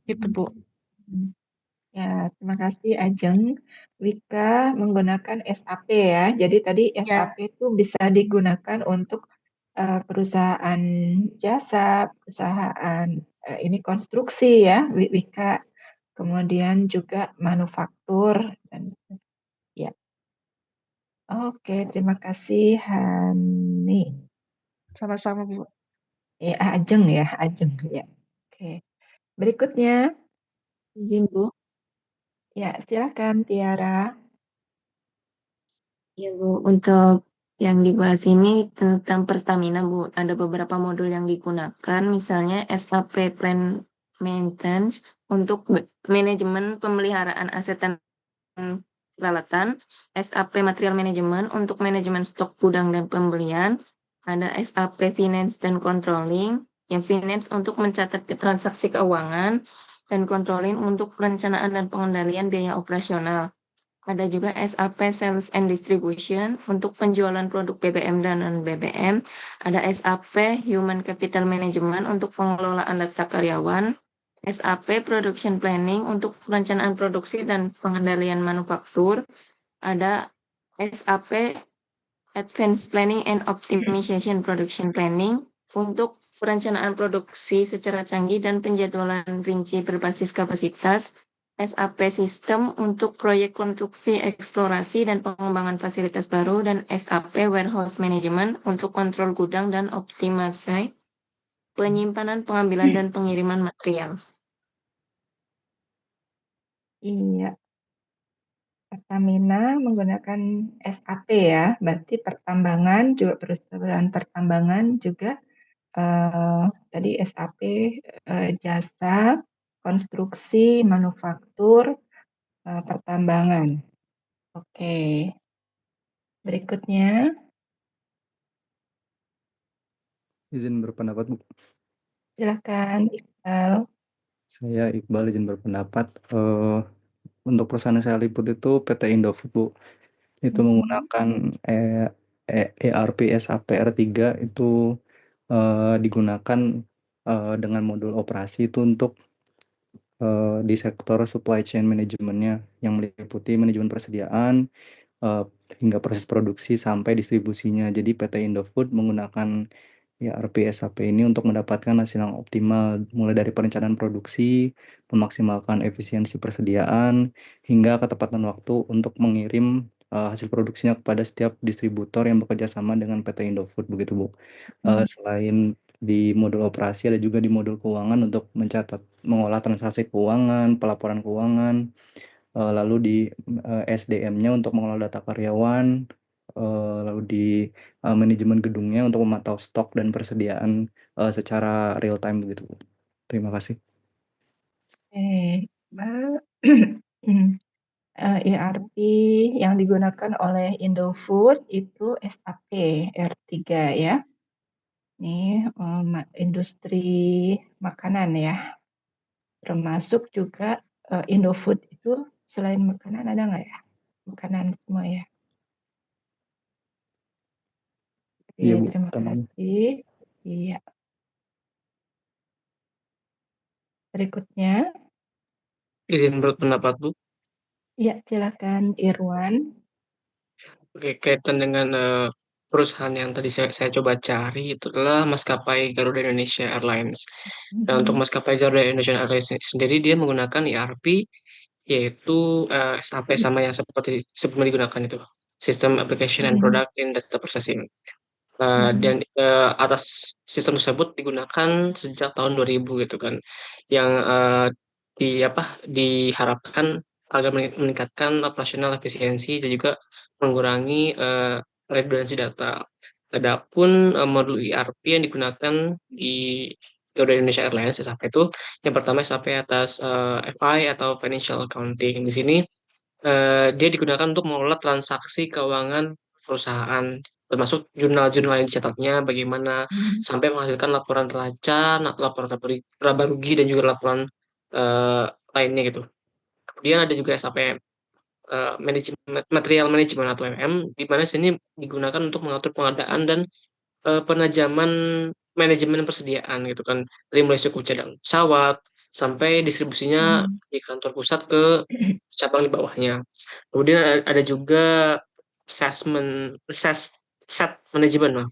Gitu, Bu. Ya, terima kasih Ajeng. Wika menggunakan SAP ya. Jadi tadi Ya, SAP itu bisa digunakan untuk perusahaan jasa, perusahaan ini konstruksi ya, Wika. Kemudian juga manufaktur dan ya. Oke, terima kasih Hani. sama-sama, Bu. Ajeng ya, Ajeng ya. Oke. Berikutnya, Izin, Bu. ya silakan Tiara. Ya, Bu. Untuk yang dibahas ini tentang Pertamina, Bu. Ada beberapa modul yang digunakan, misalnya SAP Plan Maintenance untuk manajemen pemeliharaan aset dan peralatan, SAP Material Management untuk manajemen stok gudang dan pembelian, ada SAP Finance dan Controlling, yang Finance untuk mencatat transaksi keuangan, dan Controlling untuk perencanaan dan pengendalian biaya operasional. Ada juga SAP Sales and Distribution untuk penjualan produk BBM dan non-BBM. Ada SAP Human Capital Management untuk pengelolaan data karyawan. SAP Production Planning untuk perencanaan produksi dan pengendalian manufaktur. Ada SAP Advanced Planning and Optimization Production Planning untuk perencanaan produksi secara canggih dan penjadwalan rinci berbasis kapasitas. SAP System untuk proyek konstruksi, eksplorasi, dan pengembangan fasilitas baru, dan SAP Warehouse Management untuk kontrol gudang dan optimasi penyimpanan, pengambilan, dan pengiriman material. Iya, Pertamina menggunakan SAP ya, berarti pertambangan juga perusahaan pertambangan juga tadi SAP jasa, konstruksi, manufaktur, pertambangan. Oke, berikutnya Izin berpendapat, Bu. silakan Iqbal. Saya Iqbal izin berpendapat. Untuk perusahaan yang saya liput itu PT Indofood, Bu. Itu menggunakan ERP SAP R3 itu digunakan dengan modul operasi itu untuk di sektor supply chain manajemennya yang meliputi manajemen persediaan hingga proses produksi sampai distribusinya. Jadi PT Indofood menggunakan ERP SAP ini untuk mendapatkan hasil yang optimal, mulai dari perencanaan produksi, memaksimalkan efisiensi persediaan, hingga ketepatan waktu untuk mengirim hasil produksinya kepada setiap distributor yang bekerja sama dengan PT Indofood, begitu, Bu. Selain di modul operasi, ada juga di modul keuangan untuk mencatat, mengolah transaksi keuangan, pelaporan keuangan, lalu di SDM-nya untuk mengelola data karyawan, lalu di manajemen gedungnya untuk memantau stok dan persediaan secara real time begitu. Terima kasih. Iqbal. ERP yang digunakan oleh Indofood itu SAP R3 ya. Ini industri makanan ya. Termasuk juga Indofood itu selain makanan ada nggak ya? Makanan semua ya. Oke, Iya, Bu. terima kasih. Iya. Berikutnya, Izin berpendapat, Bu. ya silakan Irwan. Oke, kaitan dengan perusahaan yang tadi saya coba cari itu adalah maskapai Garuda Indonesia Airlines. Nah, untuk maskapai Garuda Indonesia Airlines sendiri dia menggunakan ERP yaitu SAP sama yang seperti sebelumnya digunakan itu, System Application and Product in Data Processing. Dan atas sistem tersebut digunakan sejak tahun 2000 gitu kan, yang diharapkan agar meningkatkan operasional efisiensi dan juga mengurangi redundansi data. Adapun modul ERP yang digunakan di Garuda Indonesia Airlines SAP itu yang pertama SAP atas FI atau Financial Accounting. Di sini dia digunakan untuk mengelola transaksi keuangan perusahaan, termasuk jurnal-jurnal yang dicatatnya, bagaimana sampai menghasilkan laporan neraca, laporan laba rugi, dan juga laporan lainnya gitu. Kemudian ada juga SAP Material Management atau MM, di mana sini digunakan untuk mengatur pengadaan dan penajaman manajemen persediaan gitu kan, dari mulai suku cadang pesawat sampai distribusinya di kantor pusat ke cabang di bawahnya. Kemudian ada juga set management,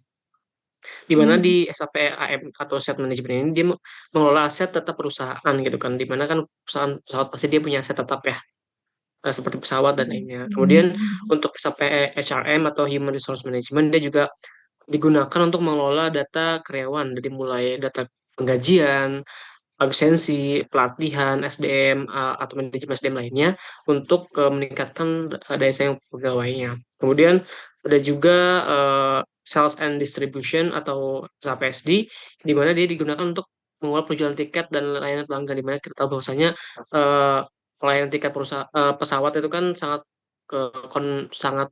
di mana di SAP AM atau set management ini dia mengelola aset tetap perusahaan gitu kan, di mana kan perusahaan pesawat pasti dia punya aset tetap ya, seperti pesawat dan lainnya. Kemudian untuk SAP HRM atau Human Resource Management, dia juga digunakan untuk mengelola data karyawan, dari mulai data penggajian, absensi, pelatihan, SDM, atau manajemen SDM lainnya untuk meningkatkan daya saing pegawainya. Kemudian ada juga sales and distribution atau SAPSD, di mana dia digunakan untuk mengelola penjualan tiket dan layanan pelanggan, di mana kita tahu bahwasanya pelayanan tiket pesawat itu kan sangat sangat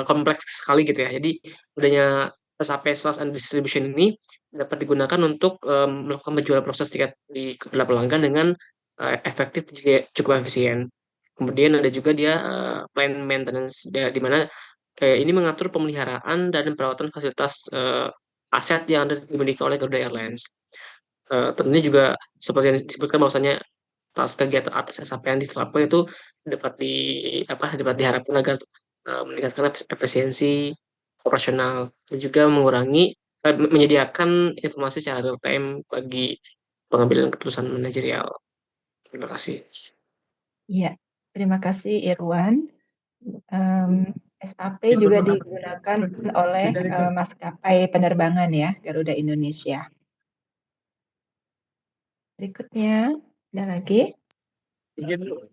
kompleks sekali gitu ya. Jadi adanya SAP Sales and Distribution ini dapat digunakan untuk melakukan penjualan proses tiket kepada pelanggan dengan efektif juga cukup efisien. Kemudian ada juga dia plan maintenance, di mana ini mengatur pemeliharaan dan perawatan fasilitas aset yang dimiliki oleh Garuda Airlines. Tentunya juga seperti yang disebutkan bahwasanya pas kegiatan atas SAP yang diterapkan itu dapat diharapkan agar meningkatkan efisiensi operasional dan juga menyediakan informasi secara real time bagi pengambilan keputusan manajerial. Terima kasih. Iya, terima kasih Irwan. SAP juga digunakan oleh maskapai penerbangan ya, Garuda Indonesia. Berikutnya, ada lagi? Izin Bu,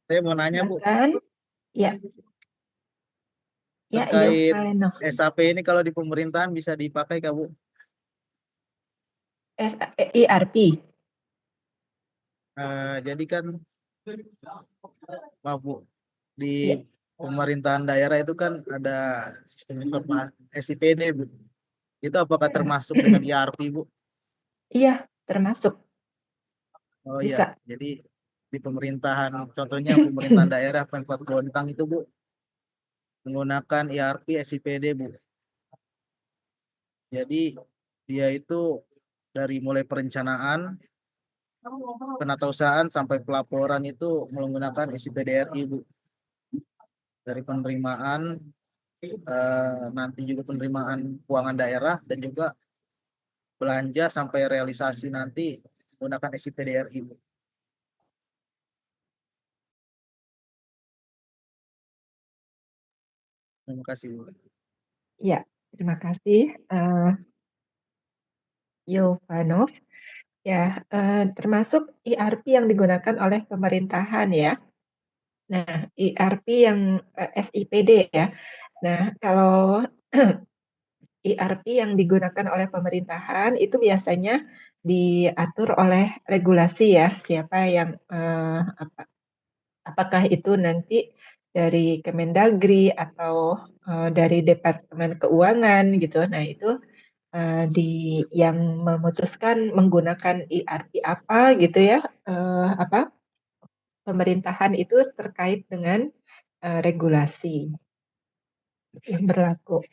saya mau nanya Bu. Ya. Ya, terkait SAP ini kalau di pemerintahan bisa dipakai Kak Bu? ERP. Jadi kan, maaf Bu, di pemerintahan daerah itu kan ada sistem informasi SIPD Bu. Itu apakah termasuk dengan ERP Bu? Iya, termasuk. Oh iya, jadi di pemerintahan, contohnya pemerintahan daerah Pemkot Bontang itu Bu, menggunakan ERP SIPD Bu. Jadi dia itu dari mulai perencanaan, penatausahaan sampai pelaporan itu menggunakan SIPDRI Bu. Dari penerimaan, nanti juga penerimaan keuangan daerah, dan juga belanja sampai realisasi nanti menggunakan SIPDRI Bu. Terima kasih Bu. Ya, terima kasih Yovanov. Ya, termasuk ERP yang digunakan oleh pemerintahan ya. Nah, ERP yang SIPD ya. Nah, kalau ERP yang digunakan oleh pemerintahan itu biasanya diatur oleh regulasi ya, siapa yang apakah itu nanti dari Kemendagri atau dari Departemen Keuangan gitu. Nah, itu yang memutuskan menggunakan ERP apa gitu ya, pemerintahan itu terkait dengan regulasi yang berlaku.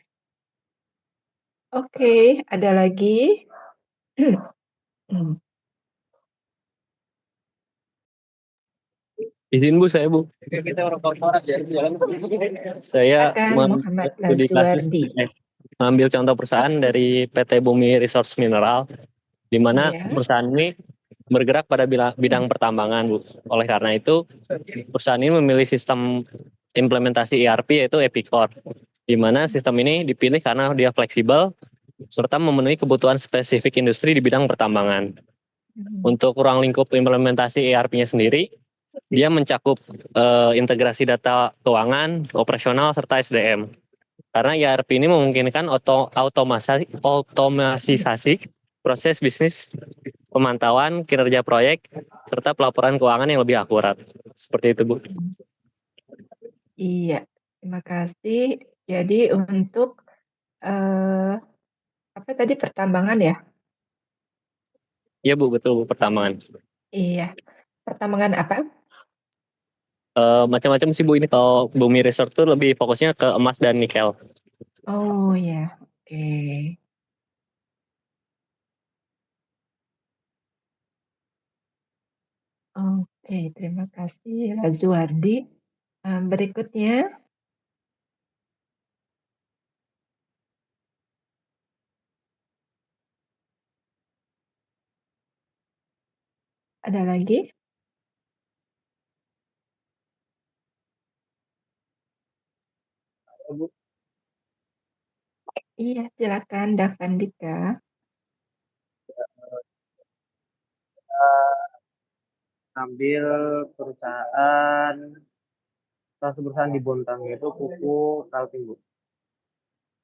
Oke, ada lagi? Izin Bu, saya Bu. Saya mengambil contoh perusahaan dari PT Bumi Resource Mineral, di mana perusahaan ini bergerak pada bidang pertambangan Bu. Oleh karena itu, perusahaan ini memilih sistem implementasi ERP yaitu Epicor, di mana sistem ini dipilih karena dia fleksibel serta memenuhi kebutuhan spesifik industri di bidang pertambangan. Untuk ruang lingkup implementasi ERP-nya sendiri, dia mencakup integrasi data keuangan, operasional, serta SDM. Karena ERP ini memungkinkan otomatisasi proses bisnis, pemantauan, kinerja proyek, serta pelaporan keuangan yang lebih akurat. Seperti itu, Bu. Iya, terima kasih. Jadi untuk apa tadi pertambangan ya? Iya, Bu, betul, Bu, pertambangan. Iya, pertambangan apa? Macam-macam sih, Bu. Ini kalau Bumi Resort tuh lebih fokusnya ke emas dan nikel. Oh ya, oke. Oke, terima kasih Lazuardi. Berikutnya ada lagi? Bu, Iya, silakan Davandika. ambil perusahaan, salah satu perusahaan di Bontang itu Pupuk Kaltim, Bu.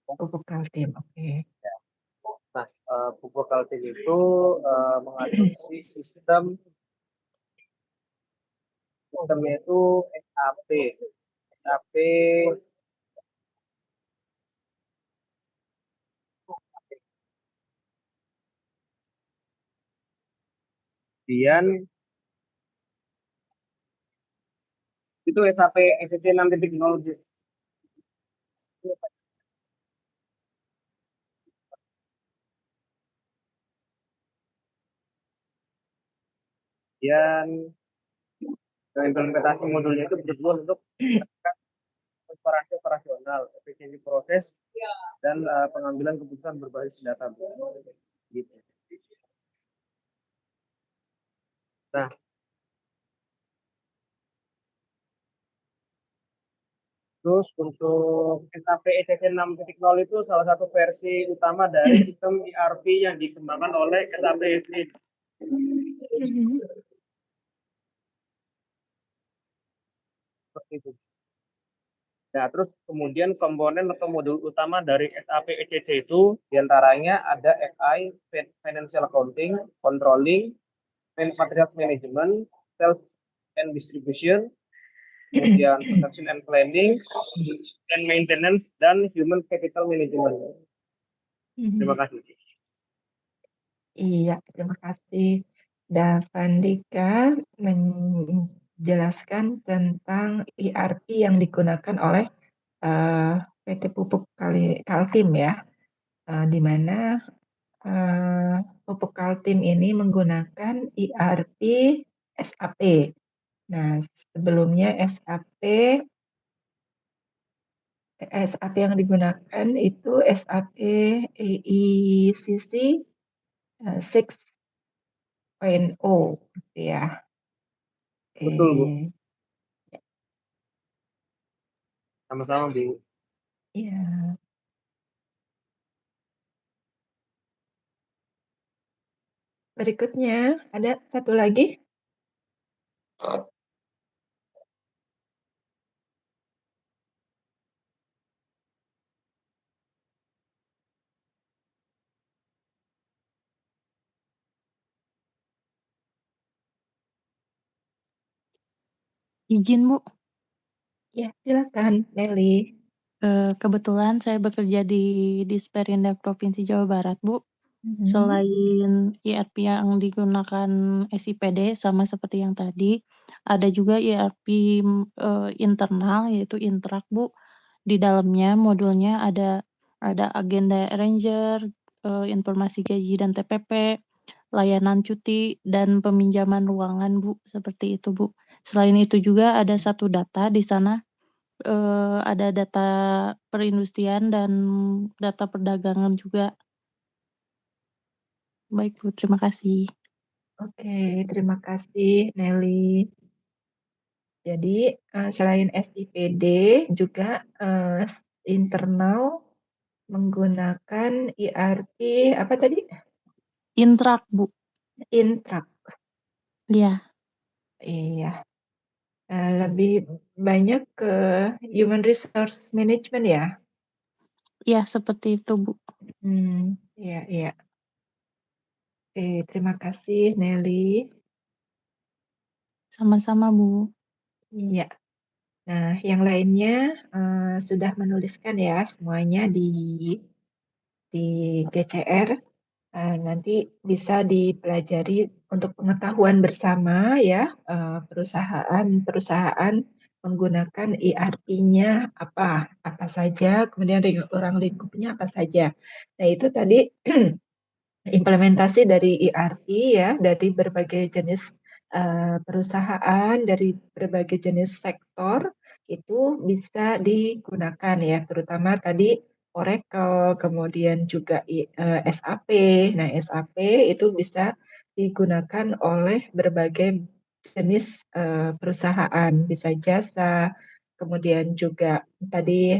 Pupuk Kaltim, oke. Nah, Pupuk Kaltim itu mengadopsi sistemnya itu SAP. SAP kemudian itu SAP SCC 6.0. Kemudian implementasi modulnya itu bertujuan untuk transparansi operasional, efisiensi proses, dan pengambilan keputusan berbasis data. Gitu. Nah, terus untuk SAP ECC 6.0 itu salah satu versi utama dari sistem ERP yang dikembangkan oleh SAP SC. Seperti itu. Nah, terus kemudian komponen atau modul utama dari SAP ECC itu diantaranya ada FI, Financial Accounting, Controlling, Materials Management, Sales and Distribution, kemudian Production and Planning, and Maintenance, dan Human Capital Management. Terima kasih. Iya, terima kasih Davandika menjelaskan tentang ERP yang digunakan oleh PT Pupuk Kaltim ya, di mana Pupuk Kaltim ini menggunakan ERP SAP. Nah, sebelumnya SAP yang digunakan itu SAP EICC 6.0 gitu ya. Betul, Bu. Sama-sama, Bu. Iya. Berikutnya ada satu lagi. Izin, Bu. Ya, silakan, Nelly. Kebetulan saya bekerja di Disperindak Provinsi Jawa Barat, Bu. Selain ERP yang digunakan SIPD sama seperti yang tadi, ada juga ERP internal yaitu Intrak, Bu. Di dalamnya modulnya ada agenda arranger, informasi gaji dan TPP, layanan cuti dan peminjaman ruangan, Bu, seperti itu, Bu. Selain itu juga ada satu data di sana, ada data perindustrian dan data perdagangan juga. Baik, Bu, terima kasih. Oke, terima kasih Nelly. Jadi selain SIPD juga internal menggunakan ERP apa tadi? Intrak, Bu. Intrak. Iya. Iya. Lebih banyak ke human resource management ya? Iya, seperti itu, Bu. Iya, iya. Oke, terima kasih Nelly. Sama-sama, Bu. Iya. Nah, yang lainnya sudah menuliskan ya semuanya di GCR. Nanti bisa dipelajari untuk pengetahuan bersama ya, perusahaan menggunakan ERP-nya apa saja, kemudian orang lingkupnya apa saja. Nah, itu tadi implementasi dari ERP ya, dari berbagai jenis perusahaan, dari berbagai jenis sektor itu bisa digunakan ya, terutama tadi Oracle, kemudian juga SAP. Nah, SAP itu bisa digunakan oleh berbagai jenis perusahaan, bisa jasa, kemudian juga tadi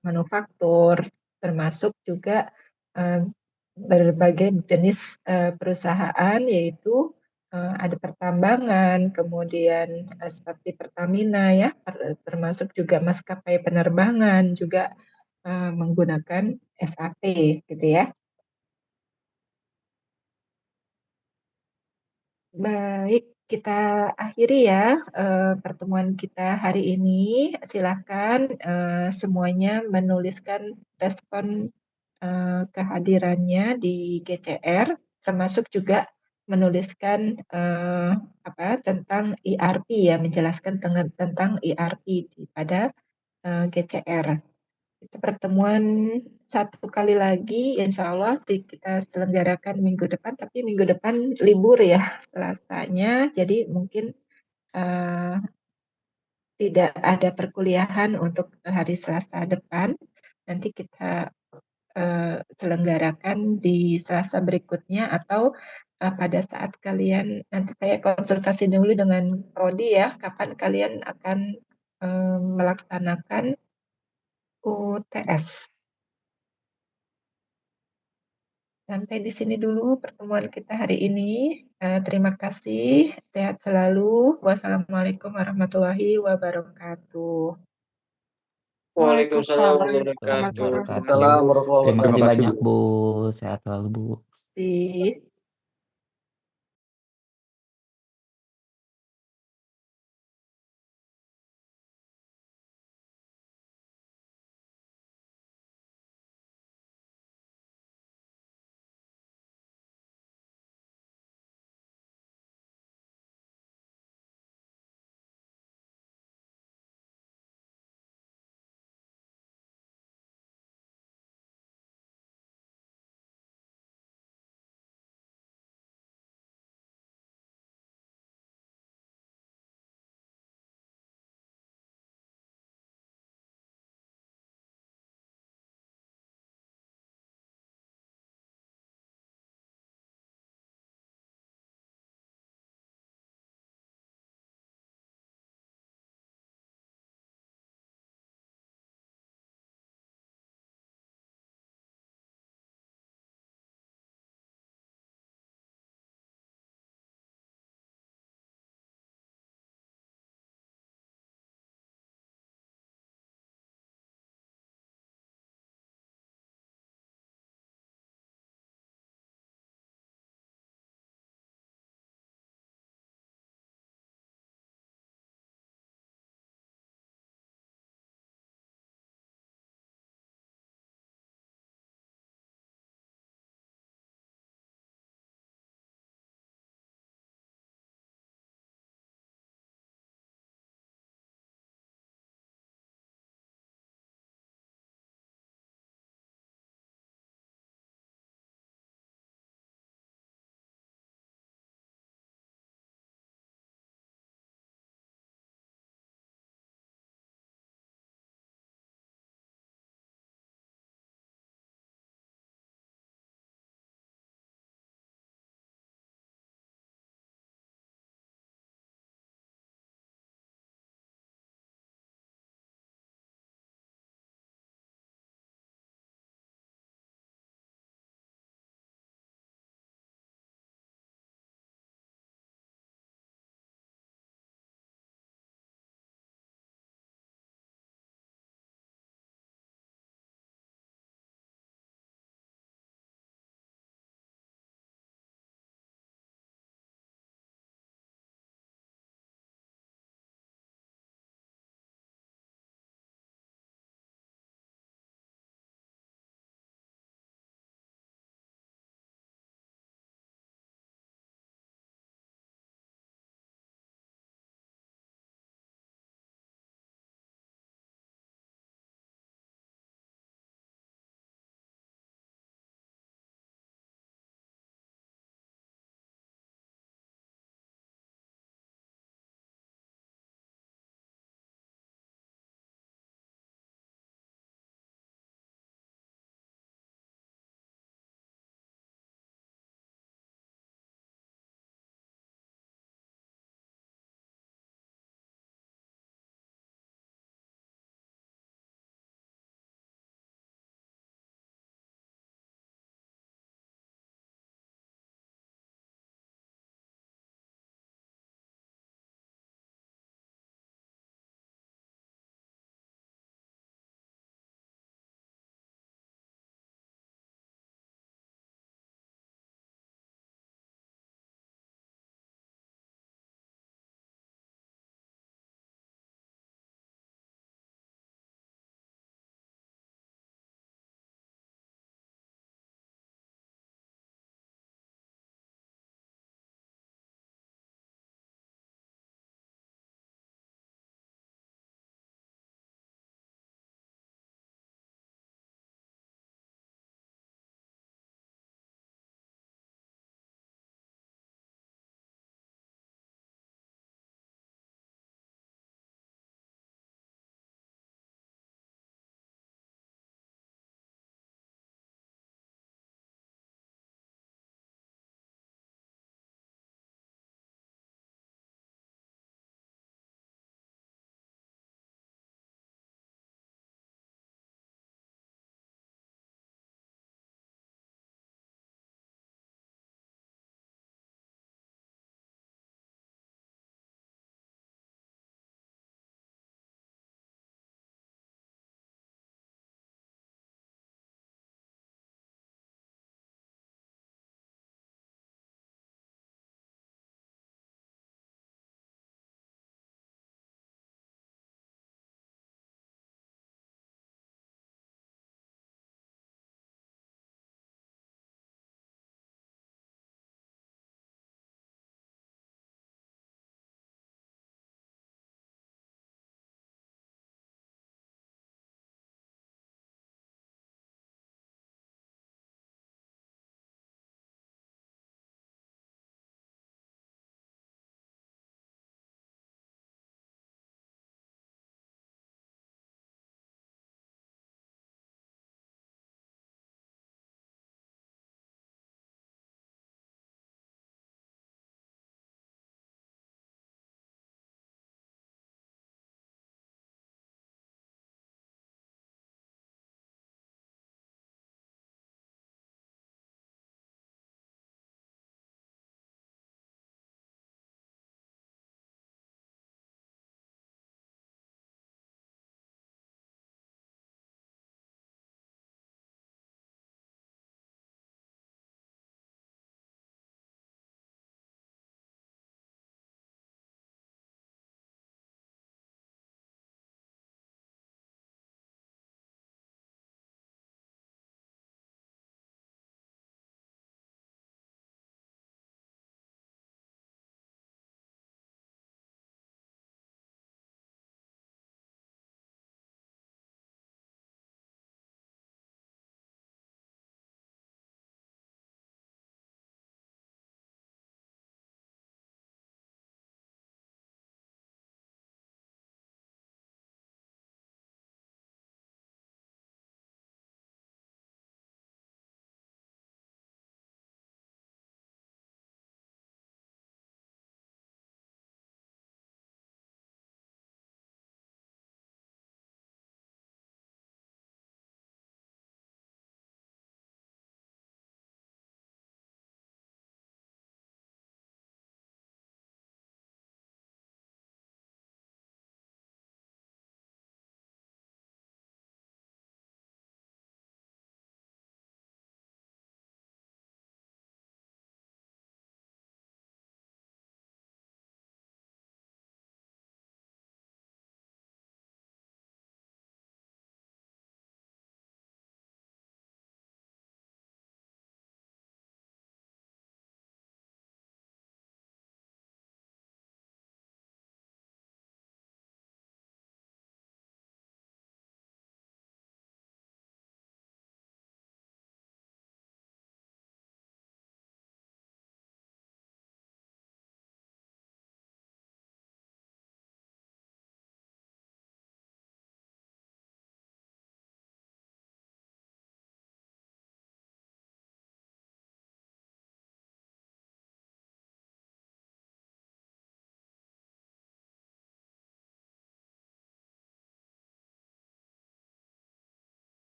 manufaktur, termasuk juga eh, berbagai jenis perusahaan, yaitu ada pertambangan, kemudian seperti Pertamina ya, termasuk juga maskapai penerbangan juga menggunakan SAP gitu ya. Baik, kita akhiri ya pertemuan kita hari ini. Silakan semuanya menuliskan respon kehadirannya di GCR, termasuk juga menuliskan tentang ERP ya, menjelaskan tentang ERP pada GCR. Itu pertemuan satu kali lagi, insya Allah kita selenggarakan minggu depan, tapi minggu depan libur ya Selasanya, jadi mungkin eh, tidak ada perkuliahan untuk hari Selasa depan. Nanti kita selenggarakan di Selasa berikutnya atau pada saat kalian, nanti saya konsultasi dulu dengan Prodi ya, kapan kalian akan melaksanakan UTS. Sampai di sini dulu pertemuan kita hari ini. Terima kasih, sehat selalu. Wassalamualaikum warahmatullahi wabarakatuh. Waalaikumsalam Waalaikumsalam warahmatullahi warahmatullahi wabarakatuh. wabarakatuh. Terima kasih Terima kasih, banyak Bu. Bu. Sehat selalu Bu. Terima kasih.